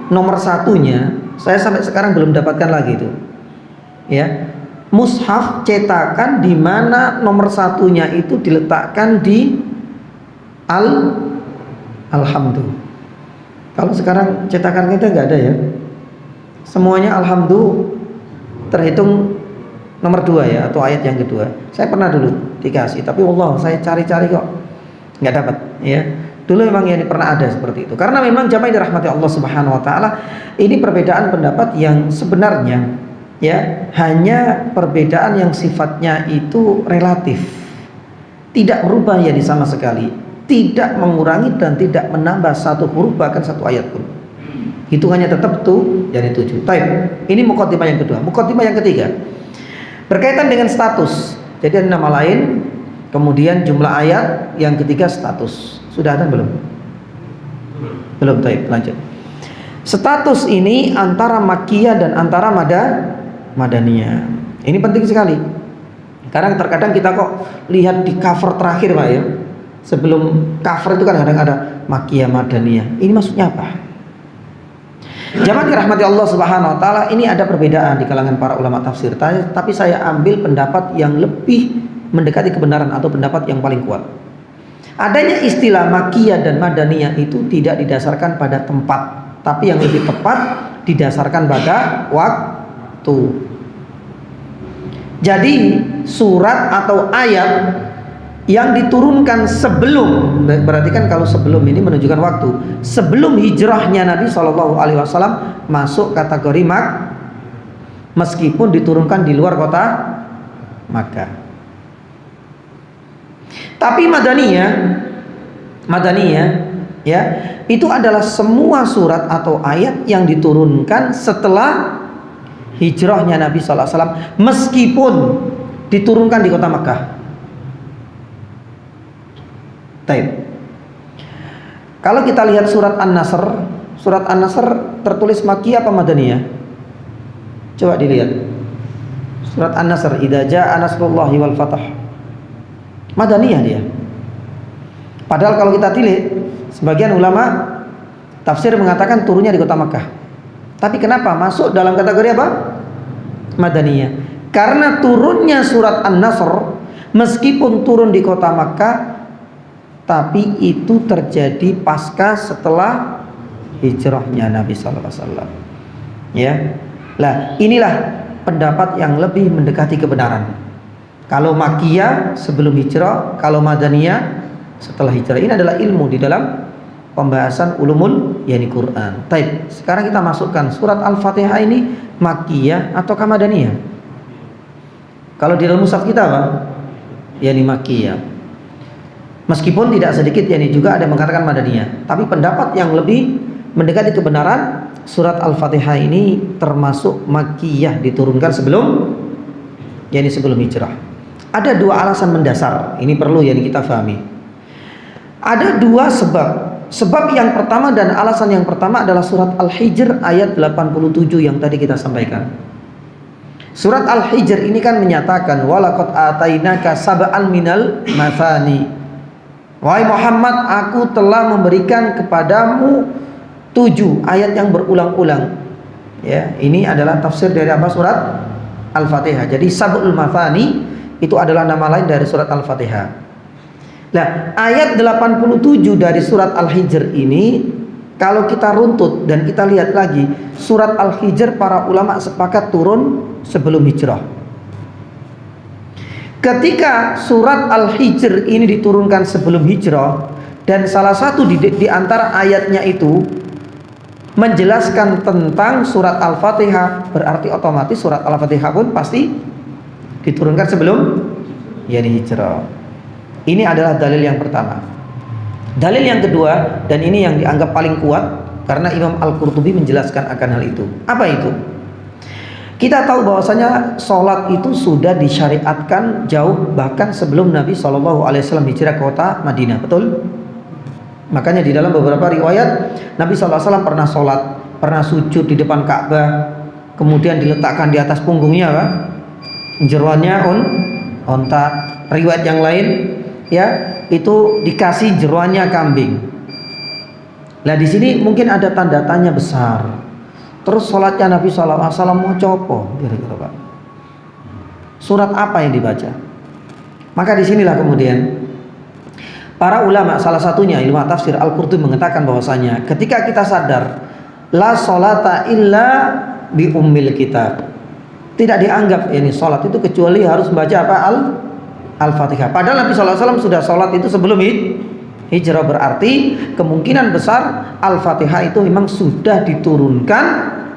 S1: nomor satunya saya sampai sekarang belum dapatkan lagi itu. Ya. Mushaf cetakan di mana nomor satunya itu diletakkan di Alhamdulillah. Kalau sekarang cetakan kita nggak ada ya. Semuanya alhamdulillah terhitung nomor 2 ya, atau ayat yang kedua. Saya pernah dulu dikasih, tapi Allah saya cari-cari kok nggak dapat ya. Dulu memang yang pernah ada seperti itu. Karena memang jamaah dirahmati Allah Subhanahu wa taala, ini perbedaan pendapat yang sebenarnya ya hanya perbedaan yang sifatnya itu relatif. Tidak berubah ya di sama sekali. Tidak mengurangi dan tidak menambah satu huruf bahkan satu ayat pun. Hitungannya tetap tuh jadi 7. Baik. Ini muqaddimah yang kedua. Muqaddimah yang ketiga berkaitan dengan status. Jadi ada nama lain, kemudian jumlah ayat, yang ketiga status. Sudah ada belum? Belum. Baik, lanjut. Status ini antara Makkiyah dan antara Madaniyah. Ini penting sekali. Karena terkadang kita kok lihat di cover terakhir Pak ya. Sebelum cover itu kan kadang ada Makkiyah, Madaniyah. Ini maksudnya apa? Jamaah dirahmati Allah Subhanahu wa taala, ini ada perbedaan di kalangan para ulama tafsir. Tapi saya ambil pendapat yang lebih mendekati kebenaran atau pendapat yang paling kuat. Adanya istilah Makkiyah dan Madaniyah itu tidak didasarkan pada tempat, tapi yang lebih tepat didasarkan pada waktu. Jadi surat atau ayat yang diturunkan sebelum, berarti kan kalau sebelum ini menunjukkan waktu, sebelum hijrahnya Nabi SAW masuk kategori meskipun diturunkan di luar kota Makkah. Tapi Madaniyah ya, itu adalah semua surat atau ayat yang diturunkan setelah hijrahnya Nabi sallallahu alaihi wasallam, meskipun diturunkan di kota Makkah. Taib. Kalau kita lihat surat An-Nasr tertulis Makkiyah apa Madaniyah? Coba dilihat. Surat An-Nasr, idza jaa nasrullahi wal fath. Madaniyah dia. Padahal kalau kita tilik, sebagian ulama tafsir mengatakan turunnya di kota Makkah. Tapi kenapa masuk dalam kategori apa? Madaniyah. Karena turunnya surat An-Nasr meskipun turun di kota Makkah, tapi itu terjadi pasca setelah hijrahnya Nabi sallallahu alaihi wasallam. Ya. Lah, inilah pendapat yang lebih mendekati kebenaran. Kalau Makkiyah sebelum hijrah, kalau Madaniyah setelah hijrah. Ini adalah ilmu di dalam pembahasan ulumul yani Quran. Baik, sekarang kita masukkan surat Al-Fatihah ini Makkiyah atau Madaniyah? Kalau di dalam mushaf kita apa? Yani Makkiyah. Meskipun tidak sedikit yani juga ada yang mengatakan Madaniyah, tapi pendapat yang lebih mendekati kebenaran, surat Al-Fatihah ini termasuk Makkiyah, diturunkan sebelum hijrah. Ada dua alasan mendasar, ini perlu yani kita fahami. Ada dua sebab. Sebab yang pertama dan alasan yang pertama adalah surat Al-Hijr ayat 87 yang tadi kita sampaikan. Surat Al-Hijr ini kan menyatakan walaqad atainaka sab'an minal mathani. Wahai Muhammad, aku telah memberikan kepadamu 7 ayat yang berulang-ulang. Ya, ini adalah tafsir dari apa? Surat Al-Fatihah. Jadi sab'ul mathani itu adalah nama lain dari surat Al-Fatihah. Nah, ayat 87 dari surat Al-Hijr ini kalau kita runtut dan kita lihat lagi, surat Al-Hijr para ulama sepakat turun sebelum hijrah. Ketika surat Al-Hijr ini diturunkan sebelum hijrah dan salah satu di antara ayatnya itu menjelaskan tentang surat Al-Fatihah, berarti otomatis surat Al-Fatihah pun pasti diturunkan sebelum hijrah. Ini adalah dalil yang pertama. Dalil yang kedua, dan ini yang dianggap paling kuat karena Imam Al-Qurtubi menjelaskan akan hal itu. Apa itu? Kita tahu bahwasanya sholat itu sudah disyariatkan jauh bahkan sebelum Nabi SAW hijrah ke kota Madinah, betul? Makanya di dalam beberapa riwayat Nabi SAW pernah sholat, pernah sujud di depan Ka'bah, kemudian diletakkan di atas punggungnya apa? Jeruannya onta. Riwayat yang lain ya itu dikasih jeruannya kambing. Nah di sini mungkin ada tanda tanya besar. Terus sholatnya Nabi SAW mau copo kira-kira Pak? Surat apa yang dibaca? Maka disinilah kemudian para ulama, salah satunya ilmu tafsir Al-Qurtubi mengatakan bahwasanya ketika kita sadar la sholata illa bi ummil kitab, tidak dianggap ini sholat itu kecuali harus baca apa? Al-Fatihah. Padahal Nabi SAW sudah sholat itu sebelum hijrah, berarti kemungkinan besar Al-Fatihah itu memang sudah diturunkan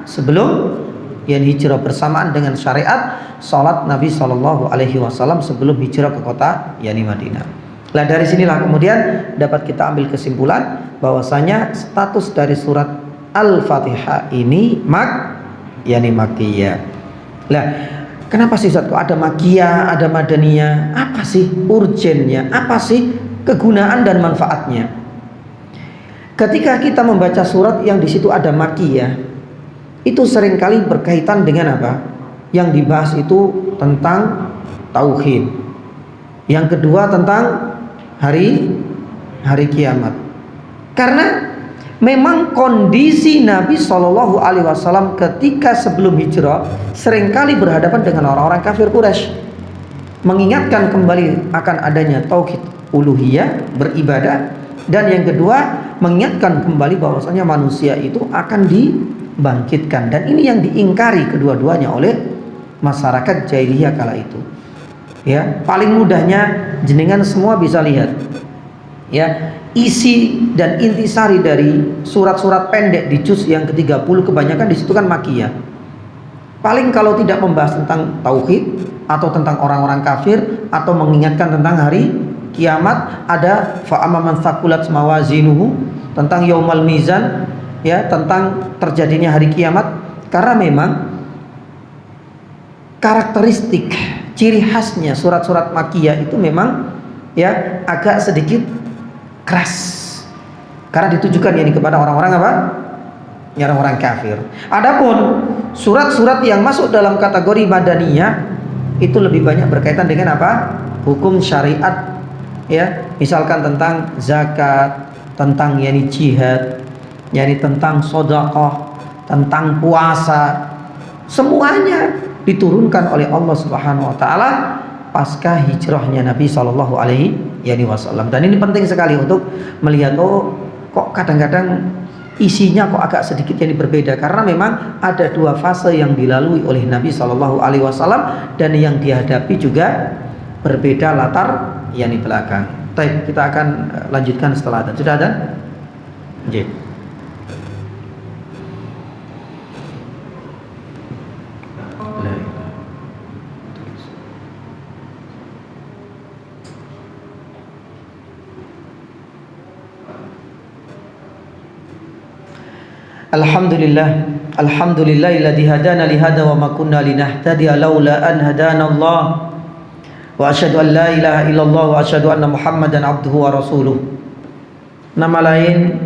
S1: sebelum hijrah bersamaan dengan syariat sholat Nabi SAW sebelum hijrah ke kota Madinah. Nah dari sinilah kemudian dapat kita ambil kesimpulan bahwasanya status dari surat Al-Fatihah ini Makkiyah. Nah, kenapa sih Ustaz kok ada Makkiyah, ada Madaniyah? Apa sih urgennya? Apa sih kegunaan dan manfaatnya? Ketika kita membaca surat yang di situ ada Makkiyah, itu seringkali berkaitan dengan apa? Yang dibahas itu tentang tauhid. Yang kedua tentang hari kiamat. Karena memang kondisi Nabi SAW ketika sebelum hijrah seringkali berhadapan dengan orang-orang kafir Quraisy, mengingatkan kembali akan adanya tauhid uluhiyah, beribadah, dan yang kedua mengingatkan kembali bahwasanya manusia itu akan dibangkitkan, dan ini yang diingkari kedua-duanya oleh masyarakat jahiliyah kala itu. Ya, paling mudahnya jenengan semua bisa lihat ya, isi dan intisari dari surat-surat pendek di juz yang ke-30 kebanyakan di situ kan Makkiyah. Paling kalau tidak membahas tentang tauhid atau tentang orang-orang kafir atau mengingatkan tentang hari kiamat, ada fa'amma man thaqulat mawazinuhu, tentang yaumal mizan, ya, tentang terjadinya hari kiamat. Karena memang karakteristik ciri khasnya surat-surat Makkiyah itu memang ya agak sedikit keras, karena ditujukan ini kepada orang-orang apa? Ya, orang-orang kafir. Adapun surat-surat yang masuk dalam kategori madaniyah itu lebih banyak berkaitan dengan apa? Hukum syariat, ya, misalkan tentang zakat, tentang yani jihad, yani tentang sedekah, tentang puasa. Semuanya diturunkan oleh Allah Subhanahu wa taala pasca hijrahnya Nabi sallallahu alaihi wasallam. Dan ini penting sekali untuk melihat, oh kok kadang-kadang isinya kok agak sedikit yang berbeda, karena memang ada dua fase yang dilalui oleh Nabi sallallahu alaihi wasallam dan yang dihadapi juga berbeda latar yang di belakang. Baik, kita akan lanjutkan setelah ada. Sudah ada? Nggih. Alhamdulillahilladzi hadana li hada wa ma kunna linahtadiya laula an hadana Allah. Wa asyhadu an la ilaha illallah wa asyhadu anna Muhammadan abduhu wa rasuluh. Nama lain,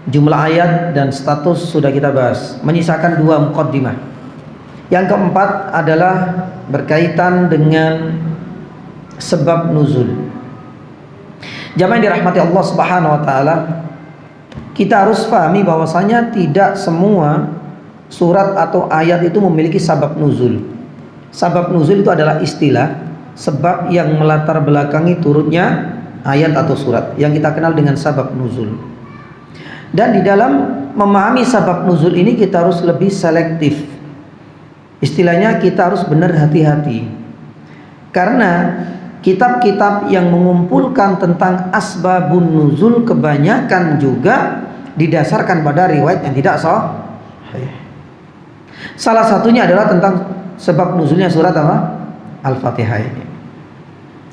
S1: jumlah ayat dan status sudah kita bahas. Menyisakan dua muqaddimah. Yang keempat adalah berkaitan dengan sebab nuzul. Jamaah yang dirahmati Allah Subhanahu wa taala, kita harus pahami bahwasanya tidak semua surat atau ayat itu memiliki sabab nuzul. Sabab nuzul itu adalah istilah sebab yang melatar belakangi turunnya ayat atau surat yang kita kenal dengan sabab nuzul. Dan di dalam memahami sabab nuzul ini kita harus lebih selektif. Istilahnya kita harus benar hati-hati. Karena kitab-kitab yang mengumpulkan tentang asbabun nuzul kebanyakan juga didasarkan pada riwayat yang tidak sahih. Salah satunya adalah tentang sebab nuzulnya surat apa? Al-Fatihah ini.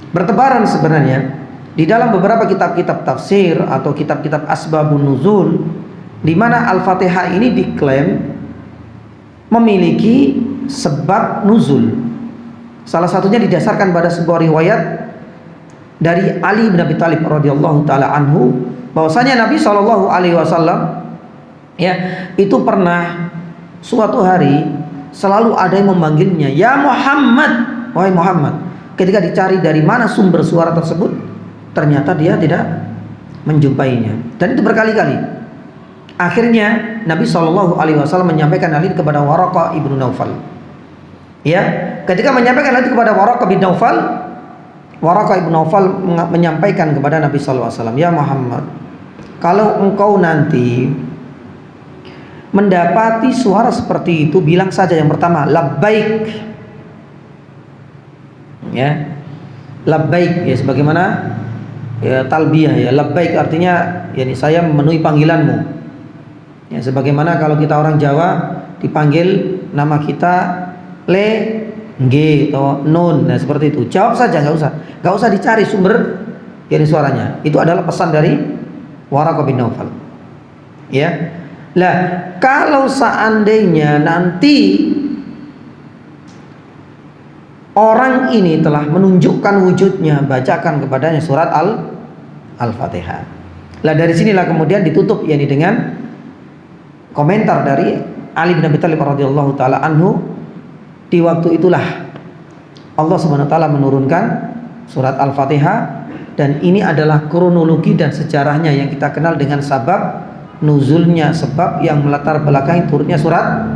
S1: Bertebaran sebenarnya di dalam beberapa kitab-kitab tafsir atau kitab-kitab asbabun nuzul, di mana Al-Fatihah ini diklaim memiliki sebab nuzul. Salah satunya didasarkan pada sebuah riwayat dari Ali bin Abi Thalib radhiyallahu taala anhu, bahwasanya Nabi Shallallahu alaihi wasallam ya itu pernah suatu hari selalu ada yang memanggilnya, ya Muhammad, wahai Muhammad. Ketika dicari dari mana sumber suara tersebut, ternyata dia tidak menjumpainya, dan itu berkali-kali. Akhirnya Nabi Shallallahu alaihi wasallam menyampaikan hal ini kepada Waraqah ibnu Naufal. Ya, ketika menyampaikan hal itu kepada Waraqah bin Naufal, Waraqah ibnu Naufal menyampaikan kepada Nabi Shallallahu alaihi wasallam, ya Muhammad, kalau engkau nanti mendapati suara seperti itu, bilang saja yang pertama labbaik. Ya, labbaik ya sebagaimana ya talbiyah ya. Labbaik artinya yani saya memenuhi panggilanmu. Ya, sebagaimana kalau kita orang Jawa dipanggil nama kita le, nge atau nun, nah seperti itu. Jawab saja, nggak usah dicari sumber yani suaranya. Itu adalah pesan dari Waraqah bin Naufal. Ya. Lah, kalau seandainya nanti orang ini telah menunjukkan wujudnya, bacakan kepadanya surat Al-Fatihah. Lah dari sinilah kemudian ditutup yakni dengan komentar dari Ali bin Abi Thalib radhiyallahu taala anhu. Di waktu itulah Allah Subhanahu wa taala menurunkan surat Al-Fatihah, dan ini adalah kronologi dan sejarahnya yang kita kenal dengan sabab nuzulnya, sebab yang melatar belakangi turunnya surat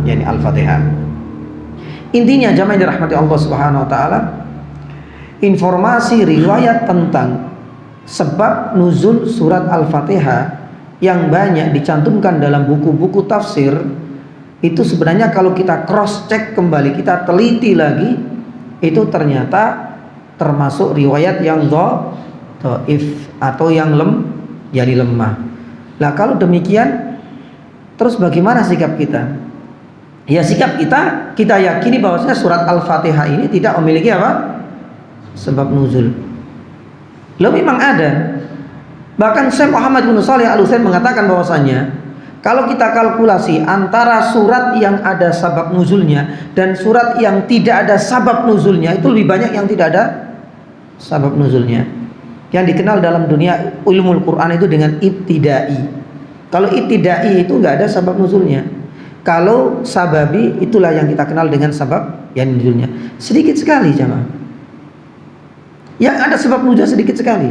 S1: yakni Al-Fatihah. Intinya jamaah yang dirahmati Allah Subhanahu wa taala, informasi riwayat tentang sebab nuzul surat Al-Fatihah yang banyak dicantumkan dalam buku-buku tafsir itu sebenarnya kalau kita cross check kembali, kita teliti lagi, itu ternyata termasuk riwayat yang dhaif atau yang lemah. Nah kalau demikian, terus bagaimana sikap kita? Ya sikap kita yakini bahwasanya surat Al-Fatihah ini tidak memiliki apa? Sebab nuzul. Loh memang ada. Bahkan Syekh Muhammad bin Shalih Al-Utsaimin mengatakan bahwasanya kalau kita kalkulasi antara surat yang ada sabab nuzulnya dan surat yang tidak ada sabab nuzulnya, itu lebih banyak yang tidak ada sabab nuzulnya. Yang dikenal dalam dunia ilmu Quran itu dengan ibtidai. Kalau ibtidai itu nggak ada sabab nuzulnya. Kalau sababi itulah yang kita kenal dengan sabab yang nuzulnya. Sedikit sekali jemaah. Yang ada sebab nuzul sedikit sekali.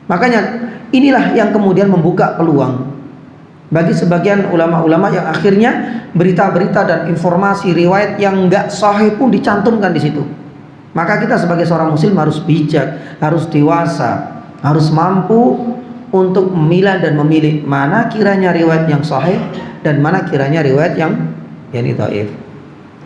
S1: Makanya inilah yang kemudian membuka peluang bagi sebagian ulama-ulama yang akhirnya berita-berita dan informasi riwayat yang enggak sahih pun dicantumkan di situ. Maka kita sebagai seorang muslim harus bijak, harus dewasa, harus mampu untuk memilah dan memilih mana kiranya riwayat yang sahih dan mana kiranya riwayat yang dhaif.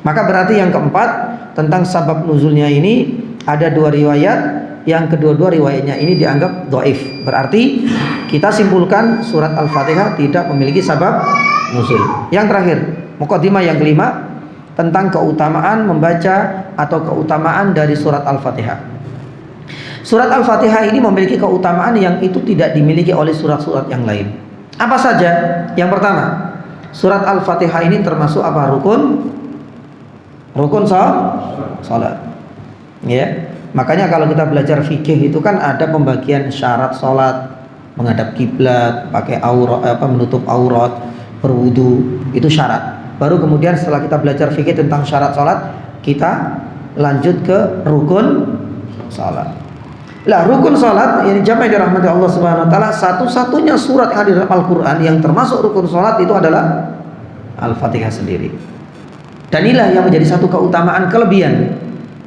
S1: Maka berarti yang keempat tentang sabab nuzulnya ini ada dua riwayat, yang kedua-dua riwayatnya ini dianggap dhaif. Berarti kita simpulkan surat Al-Fatihah tidak memiliki sabab nuzul. Yang terakhir, muqaddimah yang kelima tentang keutamaan membaca atau keutamaan dari surat Al-Fatihah. Surat Al-Fatihah ini memiliki keutamaan yang itu tidak dimiliki oleh surat-surat yang lain. Apa saja? Yang pertama, surat Al-Fatihah ini termasuk apa? Rukun salat. Ya. Makanya kalau kita belajar fikih itu kan ada pembagian syarat salat, menghadap kiblat, pakai aurat, menutup aurat, berwudu, itu syarat. Baru kemudian setelah kita belajar fikih tentang syarat salat, kita lanjut ke rukun salat. Lah rukun salat yang jamaah dirahmati Allah Subhanahu wa taala, satu-satunya surat yang ada dalam Al-Qur'an yang termasuk rukun salat itu adalah Al-Fatihah sendiri. Dan inilah yang menjadi satu keutamaan kelebihan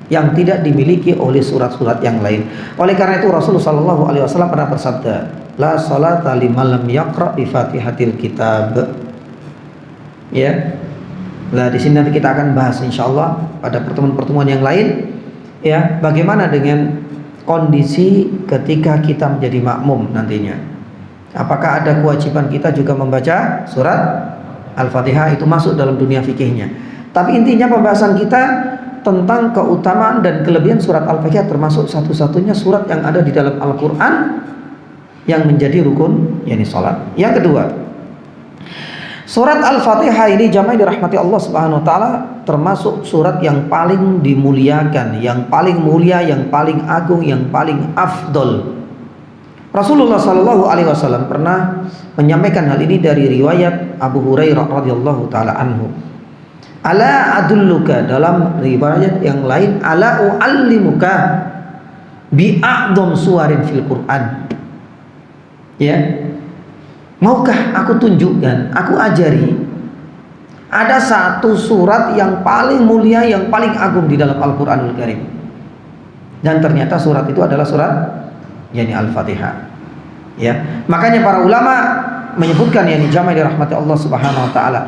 S1: yang tidak dimiliki oleh surat-surat yang lain. Oleh karena itu Rasulullah sallallahu alaihi wasallam pernah bersabda, "La salata liman lam yaqra bi Fatihatil Kitab." Ya. Nah, di sini nanti kita akan bahas insyaallah pada pertemuan-pertemuan yang lain ya, bagaimana dengan kondisi ketika kita menjadi makmum nantinya. Apakah ada kewajiban kita juga membaca surat Al-Fatihah? Itu masuk dalam dunia fikihnya. Tapi intinya pembahasan kita tentang keutamaan dan kelebihan surat Al-Fatihah, termasuk satu-satunya surat yang ada di dalam Al-Quran yang menjadi rukun, yakni salat. Yang kedua, surat Al-Fatihah ini jamaah dirahmati Allah Subhanahu wa taala termasuk surat yang paling dimuliakan, yang paling mulia, yang paling agung, yang paling afdol. Rasulullah sallallahu alaihi wasallam pernah menyampaikan hal ini dari riwayat Abu Hurairah radhiyallahu taala anhu. Ala adulluka, dalam riwayat yang lain ala uallimuka bi a'dham suwarin fil Quran. Ya. Maukah aku tunjukkan, aku ajari ada satu surat yang paling mulia, yang paling agung di dalam Al-Qur'anul Karim. Dan ternyata surat itu adalah surat yakni Al-Fatihah. Ya. Makanya para ulama menyebutkan yakni jamaah dirahmati Allah Subhanahu wa taala,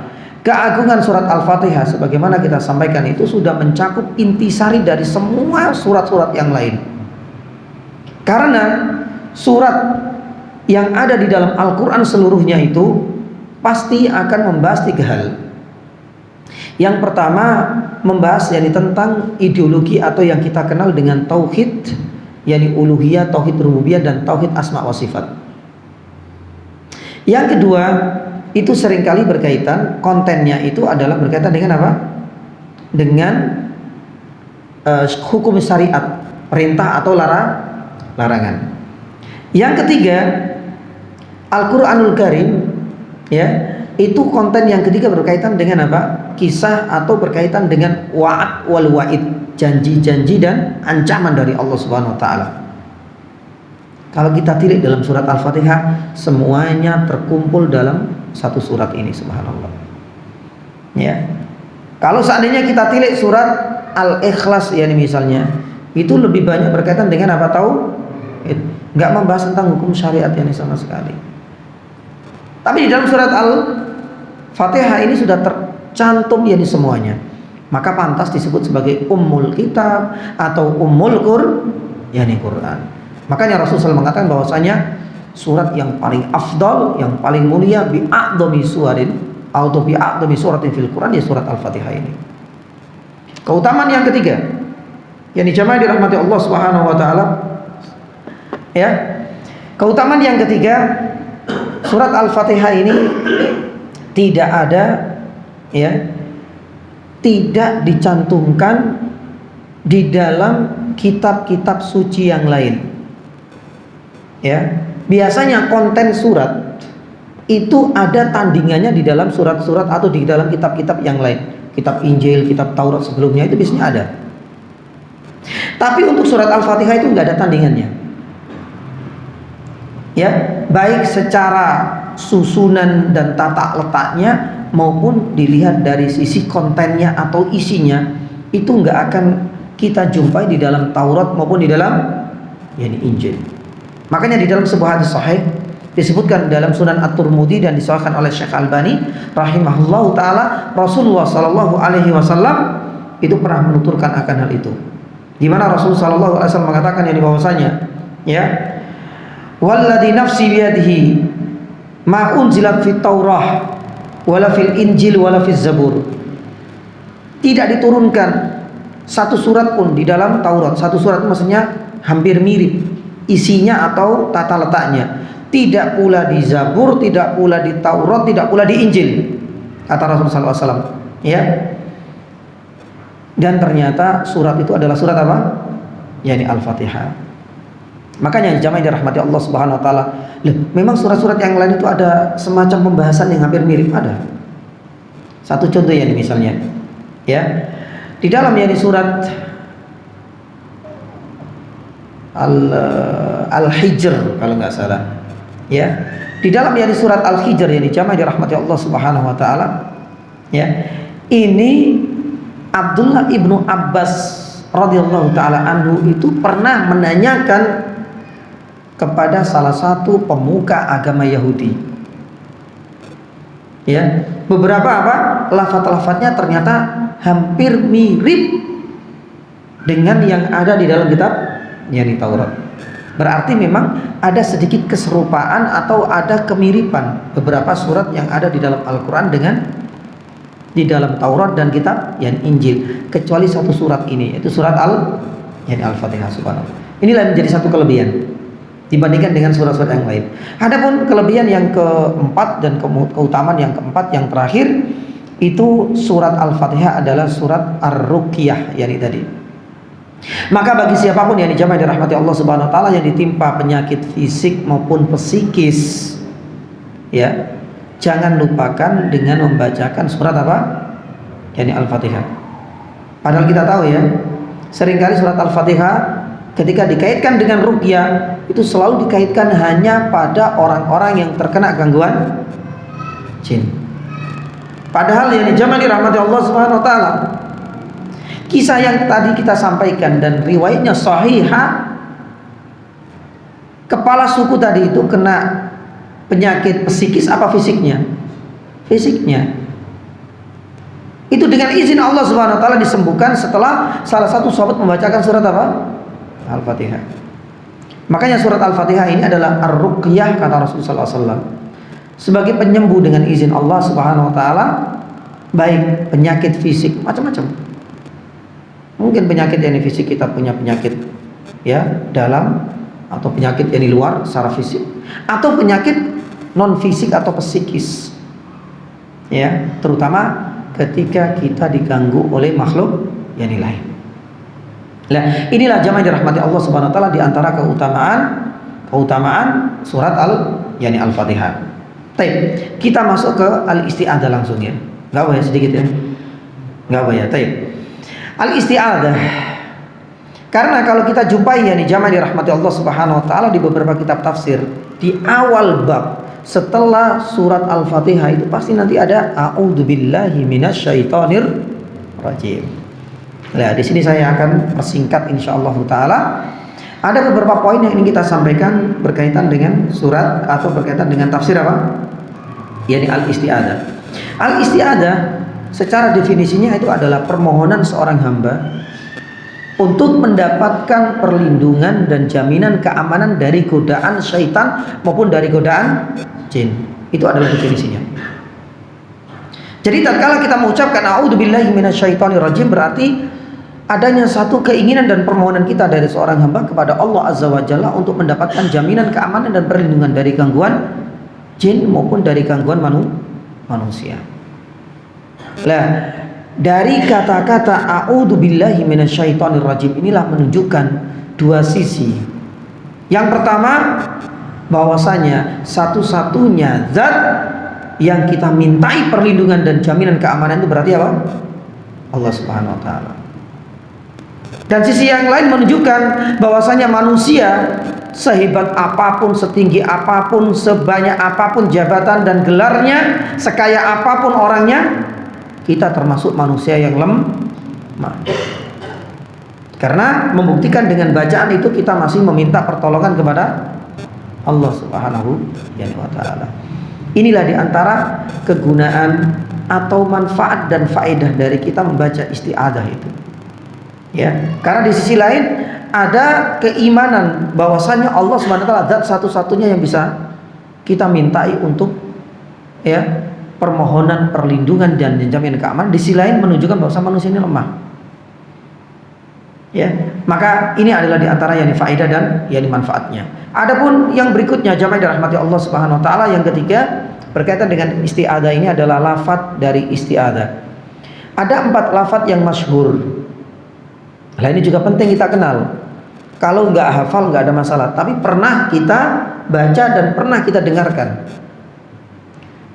S1: keagungan surat Al-Fatihah sebagaimana kita sampaikan itu sudah mencakup intisari dari semua surat-surat yang lain. Karena surat yang ada di dalam Al-Quran seluruhnya itu pasti akan membahas tiga hal. Yang pertama membahas yakni tentang ideologi atau yang kita kenal dengan tauhid, yakni uluhiyah, tauhid rububiyah, dan tauhid asma wa sifat. Yang kedua itu seringkali berkaitan, kontennya itu adalah berkaitan dengan apa? Dengan hukum syariat, perintah atau larangan. Yang ketiga, Al-Qur'anul Karim ya, itu konten yang ketiga berkaitan dengan apa? Kisah atau berkaitan dengan wa'ad wal wa'id, janji-janji dan ancaman dari Allah Subhanahu wa taala. Kalau kita tilik dalam surat Al-Fatihah, semuanya terkumpul dalam satu surat ini, subhanallah. Ya. Kalau seandainya kita tilik surat Al-Ikhlas ya misalnya, itu lebih banyak berkaitan dengan apa tahu? Enggak membahas tentang hukum syariat yang sama sekali. Tapi di dalam surat Al-Fatihah ini sudah tercantum yakni semuanya. Maka pantas disebut sebagai Ummul Kitab atau Ummul Quran. Makanya Rasulullah SAW mengatakan bahwasanya surat yang paling afdal, yang paling mulia bi a'dhami suwarin atau bi a'dami suratin fil Quran, ya surat Al-Fatihah ini. Keutamaan yang ketiga yang dijama'i dirahmati Allah Subhanahu wa taala, ya. Keutamaan yang ketiga, surat Al-Fatihah ini tidak ada, ya, tidak dicantumkan di dalam kitab-kitab suci yang lain. Ya, biasanya konten surat itu ada tandingannya di dalam surat-surat atau di dalam kitab-kitab yang lain. Kitab Injil, kitab Taurat sebelumnya itu biasanya ada. Tapi untuk surat Al-Fatihah itu nggak ada tandingannya. Ya, baik secara susunan dan tata letaknya maupun dilihat dari sisi kontennya atau isinya, itu nggak akan kita jumpai di dalam Taurat maupun di dalam Injil. Makanya di dalam sebuah hadis sahih disebutkan dalam Sunan At-Tirmidzi dan disahihkan oleh Syekh Albani rahimahullahu taala, Rasulullah sallallahu alaihi wasallam itu pernah menuturkan akan hal itu. Di mana Rasulullah sallallahu alaihi wasallam mengatakan yang bahwasanya, ya, walladzi nafsi biyadihi ma unzilat fit Taurah wala fil Injil wala fiz Zabur. Tidak diturunkan satu surat pun di dalam Taurat. Satu surat itu maksudnya hampir mirip isinya atau tata letaknya. Tidak pula di Zabur, tidak pula di Taurat, tidak pula di Injil, kata Rasulullah SAW. Ya. Dan ternyata surat itu adalah surat apa? Yani Al-Fatihah. Makanya jamaah dirahmati Allah Subhanahu wa taala, memang surat-surat yang lain itu ada semacam pembahasan yang hampir mirip, ada. Satu contoh ya, misalnya, ya, di dalam surat Al-Hijr kalau nggak salah, ya, di dalam surat Al-Hijr yang jamaah dirahmati Allah Subhanahu wa taala, ya, ini Abdullah ibnu Abbas radhiyallahu taala anhu itu pernah menanyakan kepada salah satu pemuka agama Yahudi, ya, beberapa lafaz-lafaznya ternyata hampir mirip dengan yang ada di dalam kitab Taurat. Berarti memang ada sedikit keserupaan atau ada kemiripan beberapa surat yang ada di dalam Al-Quran dengan di dalam Taurat dan kitab Injil, kecuali satu surat ini, yaitu surat Al-Fatihah. Subhanallah. Inilah menjadi satu kelebihan dibandingkan dengan surat-surat yang lain. Adapun kelebihan yang keempat dan keutamaan yang keempat yang terakhir, itu surat Al-Fatihah adalah surat Ar-Ruqyah tadi. Maka bagi siapapun yang dijamaah dirahmati Allah Subhanahu wa taala yang ditimpa penyakit fisik maupun psikis, ya, jangan lupakan dengan membacakan surat apa? Al-Fatihah. Padahal kita tahu, ya, seringkali surat Al-Fatihah ketika dikaitkan dengan ruqyah itu selalu dikaitkan hanya pada orang-orang yang terkena gangguan jin. Padahal yang dijamaah dirahmati Allah Subhanahu wa taala, kisah yang tadi kita sampaikan dan riwayatnya sahihah, kepala suku tadi itu kena penyakit psikis apa fisiknya? Fisiknya. Itu dengan izin Allah Subhanahu wa taala disembuhkan setelah salah satu sahabat membacakan surat apa? Al-Fatihah. Makanya surat Al-Fatihah ini adalah Ar-Ruqyah, kata Rasulullah SAW, sebagai penyembuh dengan izin Allah Subhanahu wa taala, baik penyakit fisik macam-macam. Mungkin penyakit fisik, kita punya penyakit dalam atau penyakit di luar secara fisik, atau penyakit non fisik atau psikis, ya, terutama ketika kita diganggu oleh makhluk lain. Nah, inilah jamaah dirahmati Allah Subhanahu wa taala di antara keutamaan surat Al-Fatihah. Baik, kita masuk ke al-isti'adzah langsung, ya. Enggak apa ya, sedikit ya. Enggak apa ya. Baik. Al-isti'adzah. Karena kalau kita jumpai jamaah dirahmati Allah Subhanahu wa taala di beberapa kitab tafsir, di awal bab setelah surat Al-Fatihah itu pasti nanti ada a'udzubillahi minasyaitonir rajim. Nah, di sini saya akan persingkat insyaallah taala. Ada beberapa poin yang ingin kita sampaikan berkaitan dengan surat atau berkaitan dengan tafsir apa? Al-isti'adzah. Al-isti'adzah secara definisinya itu adalah permohonan seorang hamba untuk mendapatkan perlindungan dan jaminan keamanan dari godaan syaitan maupun dari godaan jin. Itu adalah definisinya. Jadi tatkala kita mengucapkan a'udzubillahi minasyaitonirrajim, berarti adanya satu keinginan dan permohonan kita dari seorang hamba kepada Allah Azza wa Jalla untuk mendapatkan jaminan keamanan dan perlindungan dari gangguan jin maupun dari gangguan manusia. Lah, dari kata-kata a'udzubillahi minasyaitonirrajim inilah menunjukkan dua sisi. Yang pertama, bahwasanya satu-satunya zat yang kita mintai perlindungan dan jaminan keamanan itu berarti apa? Allah Subhanahu wa taala. Dan sisi yang lain menunjukkan bahwasanya manusia sehebat apapun, setinggi apapun, sebanyak apapun jabatan dan gelarnya, sekaya apapun orangnya, kita termasuk manusia yang lemah. Karena membuktikan dengan bacaan itu kita masih meminta pertolongan kepada Allah Subhanahu wa taala. Inilah diantara kegunaan atau manfaat dan faedah dari kita membaca isti'adzah itu. Ya, karena di sisi lain ada keimanan bahwasanya Allah Subhanahu wa taala zat satu-satunya yang bisa kita mintai untuk ya permohonan perlindungan dan jaminan keamanan. Di sisi lain menunjukkan bahwa manusia ini lemah. Ya, maka ini adalah diantara yang faedah dan yang manfaatnya. Adapun yang berikutnya jamaah dirahmati Allah Subhanahu wa taala, yang ketiga berkaitan dengan isti'adzah ini adalah lafaz dari isti'adzah. Ada 4 lafaz yang masyhur. Nah, ini juga penting kita kenal. Kalau nggak hafal nggak ada masalah, tapi pernah kita baca dan pernah kita dengarkan.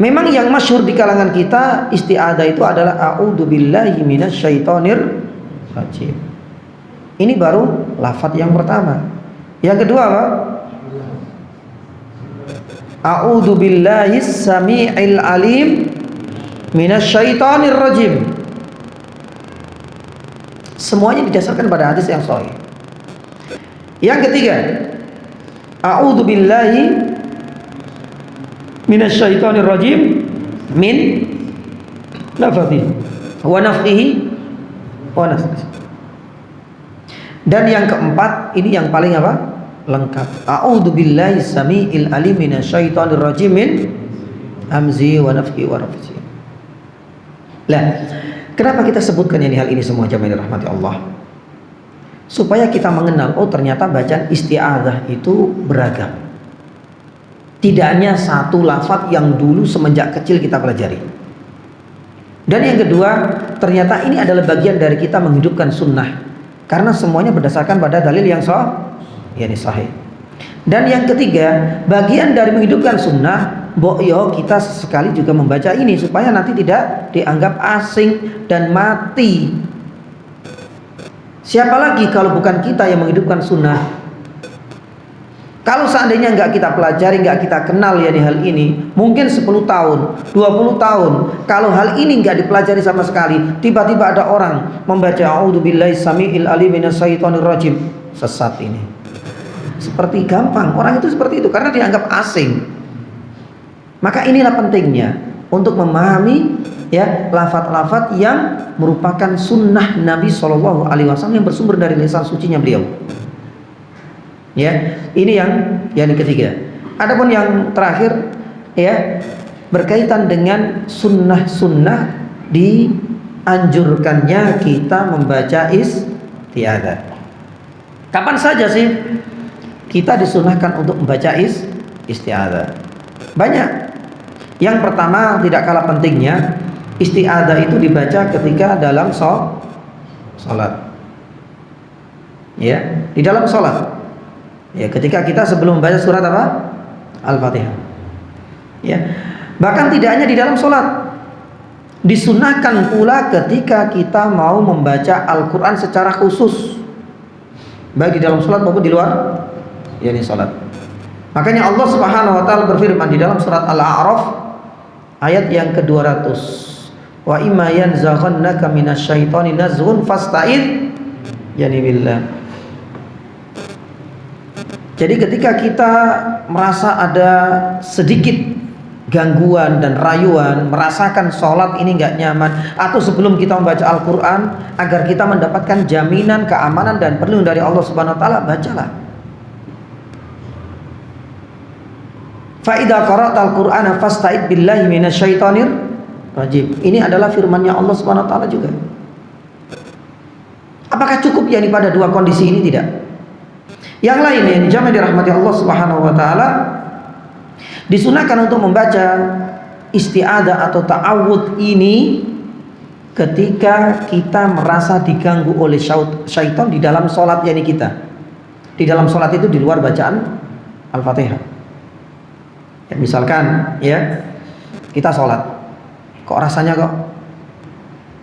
S1: Memang yang masyhur di kalangan kita isti'adzah itu adalah a'udzubillahi minasyaitonir rajim. Ini baru lafaz yang pertama. Yang kedua apa? A'udzubillahis samii'il alim minasyaitonir rajim. Semuanya didasarkan pada hadis yang sahih. Yang ketiga, a'udzubillahi minasyaitonir rajim min nafthihi wa nafthihi wa nafthihi. Dan yang keempat, ini yang paling apa? Lengkap. A'udzubillahi samii'il alim minasyaitonir rajim min hamzi wa nafthihi wa nafthihi. Lah, kenapa kita sebutkan hal ini semua jamaah rahmati Allah? Supaya kita mengenal, oh ternyata bacaan isti'adzah itu beragam. Tidak hanya satu lafaz yang dulu semenjak kecil kita pelajari. Dan yang kedua, ternyata ini adalah bagian dari kita menghidupkan sunnah. Karena semuanya berdasarkan pada dalil yang sahih. Dan yang ketiga, bagian dari menghidupkan sunnah, kita sesekali juga membaca ini supaya nanti tidak dianggap asing dan mati. Siapa lagi kalau bukan kita yang menghidupkan sunnah? Kalau seandainya nggak kita pelajari, nggak kita kenal ya di hal ini, mungkin 10 tahun, 20 tahun, kalau hal ini nggak dipelajari sama sekali, tiba-tiba ada orang membaca a'udzubillahi samii'il alim minasyaitonir rajim, sesat ini. Seperti gampang, orang itu seperti itu karena dianggap asing. Maka inilah pentingnya untuk memahami ya lafaz-lafaz yang merupakan sunnah Nabi SAW yang bersumber dari lisan sucinya beliau. Ya, ini yang ketiga. Adapun yang terakhir ya berkaitan dengan sunnah-sunnah dianjurkannya kita membaca isti'adzah. Kapan saja sih kita disunahkan untuk membaca isti'adzah? Banyak. Yang pertama tidak kalah pentingnya, isti'adzah itu dibaca ketika dalam sholat. Ya, di dalam sholat. Ya, ketika kita sebelum membaca surat apa? Al-Fatihah. Ya. Bahkan tidak hanya di dalam sholat. Disunahkan pula ketika kita mau membaca Al-Quran secara khusus, baik di dalam sholat maupun di luar yakni sholat. Makanya Allah Subhanahu wa taala berfirman di dalam surat Al-A'raf ayat yang ke-200, wa imma yanzaghannaka minasyaitoni nazghun fasta'id yani billah. Jadi ketika kita merasa ada sedikit gangguan dan rayuan, merasakan sholat ini nggak nyaman, atau sebelum kita membaca Al-Quran, agar kita mendapatkan jaminan keamanan dan perlindungan dari Allah Subhanahu wa taala, bacalah. Fa idza qara'tal Qur'ana fasta'id billahi minasyaitonir rajim. Ini adalah firman-Nya Allah Subhanahu wa taala juga. Apakah cukup yakni pada dua kondisi ini? Tidak. Yang lain yang jamaah dirahmati Allah Subhanahu wa taala, disunahkan untuk membaca isti'adzah atau ta'awudz ini ketika kita merasa diganggu oleh syaitan di dalam sholat yakni kita. Di dalam sholat itu di luar bacaan Al-Fatihah. Ya, misalkan ya kita sholat, kok rasanya kok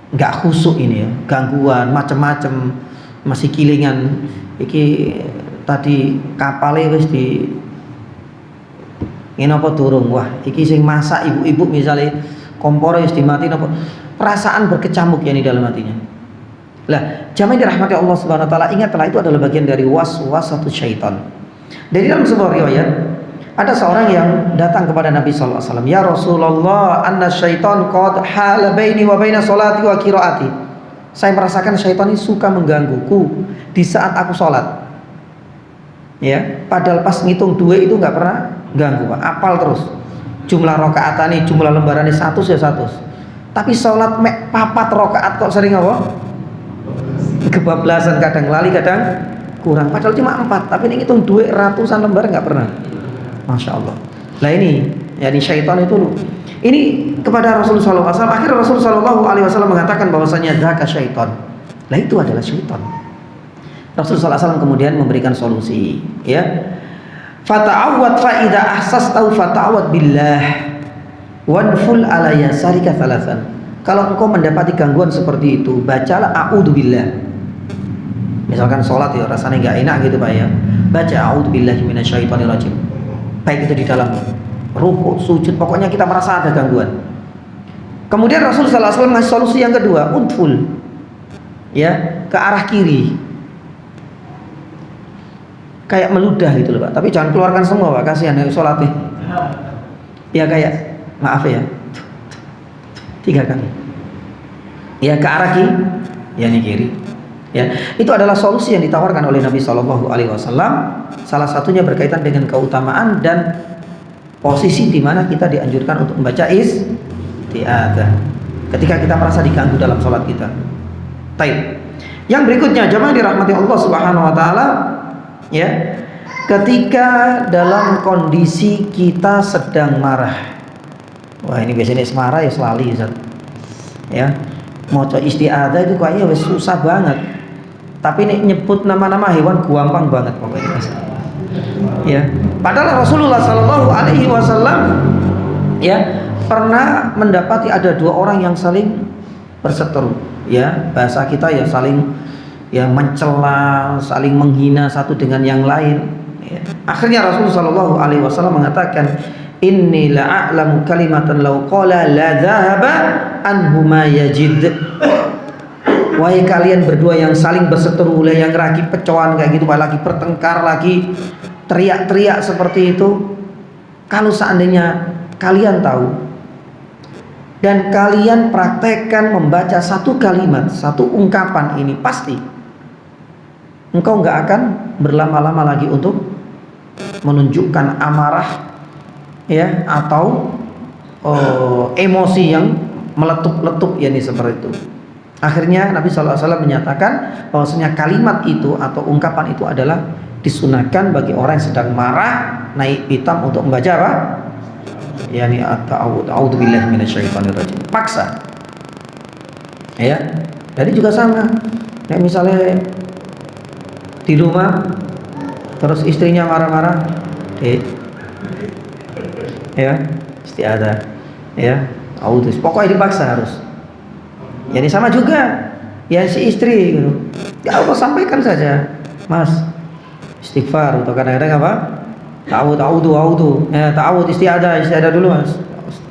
S1: nggak khusyuk ini ya, gangguan macam-macam, masih kilingan. Iki tadi kapalnya wis di ini apa durung, wah iki sing masak ibu-ibu misalnya kompornya wis dimatiin apa, perasaan berkecamuk ya di dalam hatinya. Lah, jamaah dirahmati Allah Subhanahu wa taala, ingatlah itu adalah bagian dari waswasatus syaitan. Dari dalam sebuah riwayat, ada seorang yang datang kepada Nabi sallallahu alaihi wasallam, "Ya Rasulullah, anna syaitan qad hala baini wa baina salati wa qiraati." Saya merasakan syaitan ini suka menggangguku di saat aku sholat. Ya, padahal pas ngitung duit itu nggak pernah ganggu, Pak. Apal terus. Jumlah rakaatane, jumlah lembarane 100 ya 100. Tapi sholat mek 4 rakaat kok sering apa? Kebablasan, kadang lali, kadang kurang. Padahal cuma 4, tapi ini ngitung duit ratusan lembar nggak pernah. Masya Allah. Lah ini, yakni syaitan itu ini kepada Rasulullah SAW. Akhirnya Rasulullah SAW mengatakan bahwasanya dzaka syaitan. Lah itu adalah syaitan. Rasulullah SAW kemudian memberikan solusi, ya. Fata'awwad fa idza ahsastahu fata'awwad billah wanful ala yasarika thalathan. Kalau engkau mendapati gangguan seperti itu, bacalah a'udzubillah. Misalkan sholat ya rasanya nggak enak gitu Pak ya, baca a'udzubillahi minasyaitonirrajim. Baik itu di dalam rukuk, sujud, pokoknya kita merasa ada gangguan. Kemudian Rasulullah SAW ngasih solusi yang kedua, unful, ya, ke arah kiri. Kayak meludah gitu loh Pak, tapi jangan keluarkan semua Pak, kasihan ya sholatnya. Ya kayak, maaf ya, 3 kali. Ya ke arah kiri, ya ini kiri. Ya, itu adalah solusi yang ditawarkan oleh Nabi Shallallahu Alaihi Wasallam. Salah satunya berkaitan dengan keutamaan dan posisi di mana kita dianjurkan untuk membaca isti'adzah ketika kita merasa diganggu dalam sholat kita. Baik. Yang berikutnya, jamaah dirahmati Allah Subhanahu Wa Taala. Ya, ketika dalam kondisi kita sedang marah, wah ini biasanya marah ya selali Ustaz. Ya, mau coba isti'adzah itu kayaknya wes susah banget. Tapi ini nyebut nama-nama hewan gampang banget pokoknya. Ya, padahal Rasulullah Shallallahu Alaihi Wasallam ya pernah mendapati ada 2 orang yang saling berseteru. Ya, bahasa kita ya saling ya mencela, saling menghina satu dengan yang lain. Ya. Akhirnya Rasulullah Shallallahu Alaihi Wasallam mengatakan, Inni la'alamu kalimatan law qala la dhahaba anhu ma yajid. Wahai kalian berdua yang saling berseteru, yang lagi pecoan kayak gitu, lagi bertengkar, lagi teriak-teriak seperti itu, kalau seandainya kalian tahu dan kalian praktekkan membaca satu kalimat, satu ungkapan ini, pasti engkau nggak akan berlama-lama lagi untuk menunjukkan amarah ya atau emosi yang meletup-letup ya ini seperti itu. Akhirnya Nabi SAW menyatakan bahwasanya kalimat itu atau ungkapan itu adalah disunahkan bagi orang yang sedang marah naik pitam untuk membaca apa? Yani a'udzubillahi minasyaitonirrajim. Paksa. Ya. Jadi juga sama. Kayak misalnya di rumah terus istrinya marah-marah, ya isti'adzah, ya audus, pokoknya dipaksa harus. Jadi sama juga ya si istri gitu. Ya Allah sampaikan saja, Mas, istighfar atau kadang-kadang apa? Ta'awud, ya ta'awud isti'adzah dulu Mas.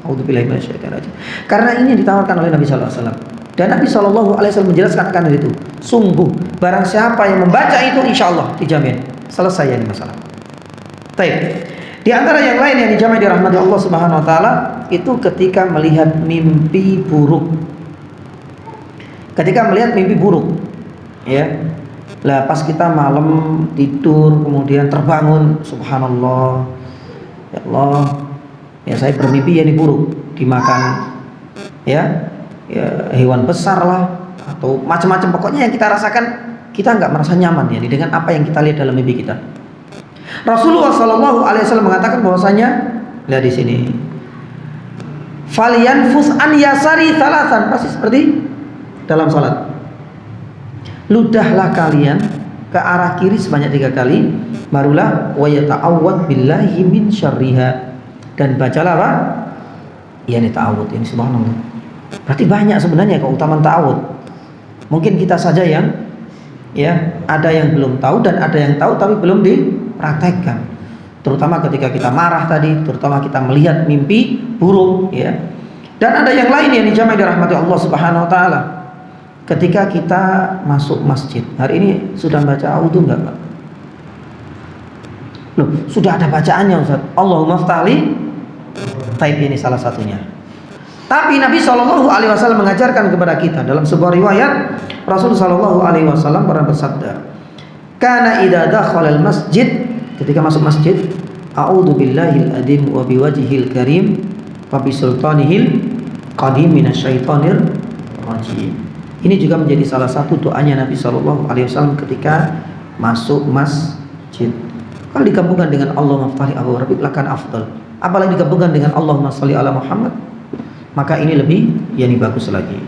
S1: A'udzubillahi minasyaitonirrajim. Karena ini ditawarkan oleh Nabi sallallahu alaihi wasallam. Dan Nabi sallallahu alaihi wasallam menjelaskan akan itu. Sungguh barang siapa yang membaca itu insyaallah dijamin selesai ini masalah. Baik. Di antara yang lain yang dijama'i dirahmati Allah Subhanahu wa taala itu ketika melihat mimpi buruk. Ketika melihat mimpi buruk, ya. Lah pas kita malam tidur kemudian terbangun, subhanallah. Ya Allah, ya saya bermimpi ya ini buruk, dimakan ya, hewan besar lah atau macam-macam, pokoknya yang kita rasakan kita nggak merasa nyaman ya dengan apa yang kita lihat dalam mimpi kita. Rasulullah SAW mengatakan bahwasanya, lihat di sini, falyanfus an yasari thalathan, pasti seperti dalam salat. Ludahlah kalian ke arah kiri sebanyak 3 kali, barulah wa yata'awwad billahi min syarriha, dan bacalah apa? Yani ta'awud. Ini subhanallah. Berarti banyak sebenarnya keutamaan ta'awud. Mungkin kita saja yang ada yang belum tahu dan ada yang tahu tapi belum dipraktekkan. Terutama ketika kita marah tadi, terutama kita melihat mimpi buruk ya. Dan ada yang lain yang dijamai dirahmati Allah Subhanahu wa taala. Ketika kita masuk masjid, hari ini sudah baca a'udzu enggak, Pak? Loh, sudah ada bacaannya, Ustaz. Allahumma ftahli. Taib, ini salah satunya. Tapi Nabi SAW mengajarkan kepada kita dalam sebuah riwayat, Rasulullah SAW pernah bersabda, "Kana idza dakhala al-masjid", ketika masuk masjid, "A'udzu billahil adim wa biwajhihil karim wa bisultanihil qadim minasyaitonir rajim." Ini juga menjadi salah satu doanya Nabi SAW ketika masuk masjid. Kalau digabungkan dengan Allahumma ftahli abwaaba rabbik lakan afdal. Apalagi digabungkan dengan Allahumma shalli ala Muhammad, maka ini lebih bagus lagi.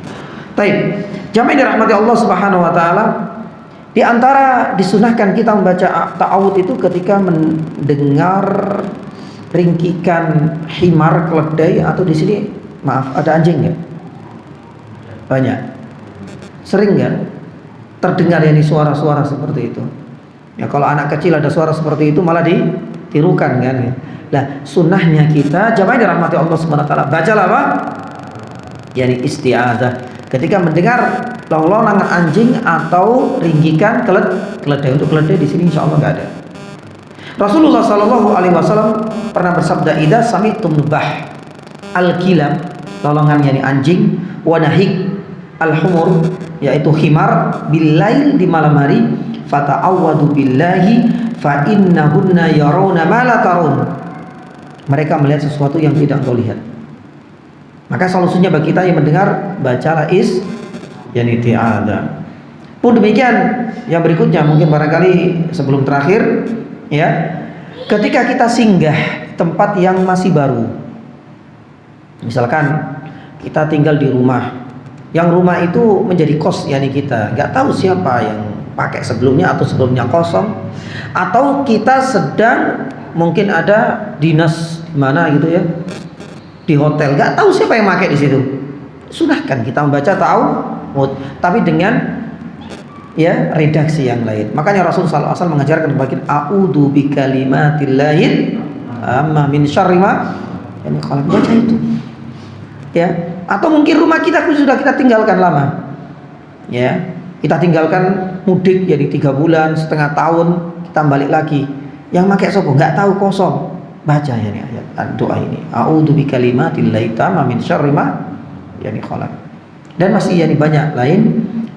S1: Taib. Jamaah dirahmati Allah Subhanahu wa taala, di antara disunahkan kita membaca ta'awud itu ketika mendengar ringkikan himar, keledai, atau di sini maaf ada anjing nggak? Banyak. Sering nggak terdengar suara-suara seperti itu? Ya, kalau anak kecil ada suara seperti itu malah ditirukan kan? Nah, sunnahnya kita jamaah dirahmati Allah Subhanahu wa taala, bacalah apa? Isti'adzah. Ketika mendengar longan anjing atau ringkikan keledai. Untuk keledai di sini insyaallah enggak ada. Rasulullah SAW pernah bersabda, "Idza sami'tum bah al-kilab", lolongan anjing, wa nahik al-humur, yaitu himar, bilail, di malam hari, fata'awwadu billahi fa innahunna yarawna ma la tarun. Mereka melihat sesuatu yang tidak engkau lihat. Maka solusinya bagi kita yang mendengar, bacalah isti'adzah. Pun demikian yang berikutnya, mungkin barangkali sebelum terakhir ya, ketika kita singgah di tempat yang masih baru. Misalkan kita tinggal di rumah, yang rumah itu menjadi kos kita nggak tahu siapa yang pakai sebelumnya atau sebelumnya kosong, atau kita sedang mungkin ada dinas di mana gitu ya, di hotel, nggak tahu siapa yang pakai di situ. Sunahkan kita membaca ta'awud, tapi dengan redaksi yang lain. Makanya Rasulullah SAW mengajarkan bagi a'udzu bikalimatillahi amma min syarri ma, kalau baca itu ya. Atau mungkin rumah kita sudah kita tinggalkan lama ya, kita tinggalkan mudik jadi 3 bulan, setengah tahun, kita balik lagi, yang pakai sopo nggak tahu, kosong, baca ayat doa ini, a'udzu bikalimatillahi tamma min syarri ma khalaq. Dan masih banyak lain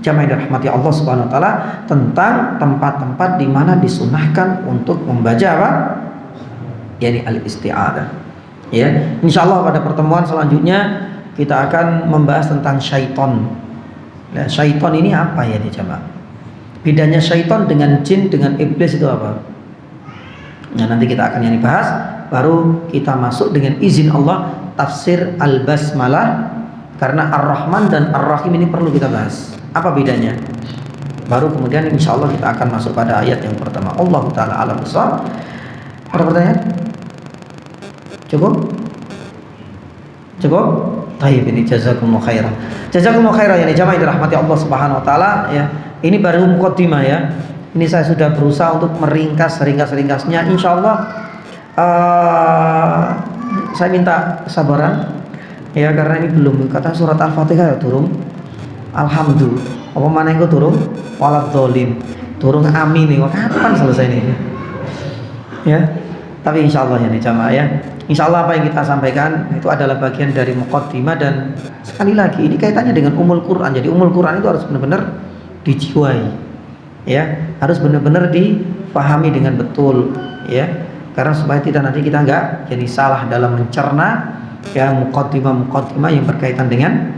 S1: jamaah dirahmati Allah Subhanahu wa taala tentang tempat-tempat di mana disunahkan untuk membaca apa? Al-isti'adzah. Ya, insyaallah pada pertemuan selanjutnya kita akan membahas tentang syaiton. Nah, syaiton ini apa jamaah? Bedanya syaiton dengan jin dengan iblis itu apa? Nah, nanti kita akan bahas. Baru kita masuk dengan izin Allah tafsir al-basmalah, karena ar-Rahman dan ar-Rahim ini perlu kita bahas. Apa bedanya? Baru kemudian insyaallah kita akan masuk pada ayat yang pertama. Allah taala alam bissawab. Ada pertanyaan? Cukup? Baik, ini jazakumullah khairan. Jazakumullah khairan jamaah dirahmati Allah Subhanahu wa taala ya. Ini baru muqaddimah ya. Ini saya sudah berusaha untuk meringkas ringkas-ringkasnya. Insyaallah saya minta kesabaran ya, karena ini belum kata surat Al-Fatihah ya turun. Alhamdulillah. Apa mana yang turun? Waladhdallin. Turun amin nih. Kapan selesai ini? Ya. Tapi insyaallah jamaah ya. Insyaallah apa yang kita sampaikan itu adalah bagian dari muqaddimah, dan sekali lagi ini kaitannya dengan umul Quran. Jadi umul Quran itu harus benar-benar dijiwai. Ya, harus benar-benar dipahami dengan betul ya. Karena supaya nanti kita enggak jadi salah dalam mencerna ya muqaddimah yang berkaitan dengan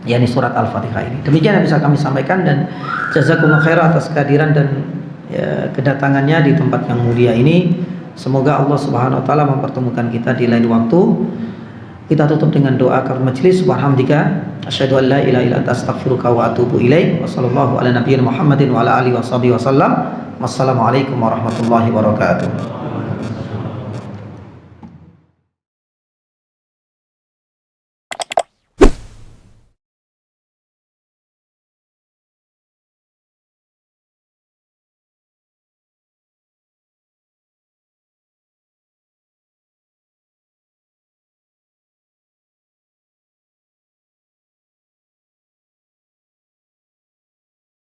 S1: yakni surat Al-Fatihah ini. Demikian yang bisa kami sampaikan, dan jazakumullah khair atas kehadiran dan ya, kedatangannya di tempat yang mulia ini. Semoga Allah Subhanahu wa taala mempertemukan kita di lain waktu. Kita tutup dengan doa kafaratul majelis. Subhanallah, asyhadu an la ilaha illa anta astaghfiruka wa atubu ilaik. Wassallallahu ala nabiyyina Muhammadin wa ala alihi washabihi wasallam. Wassalamualaikum warahmatullahi wabarakatuh.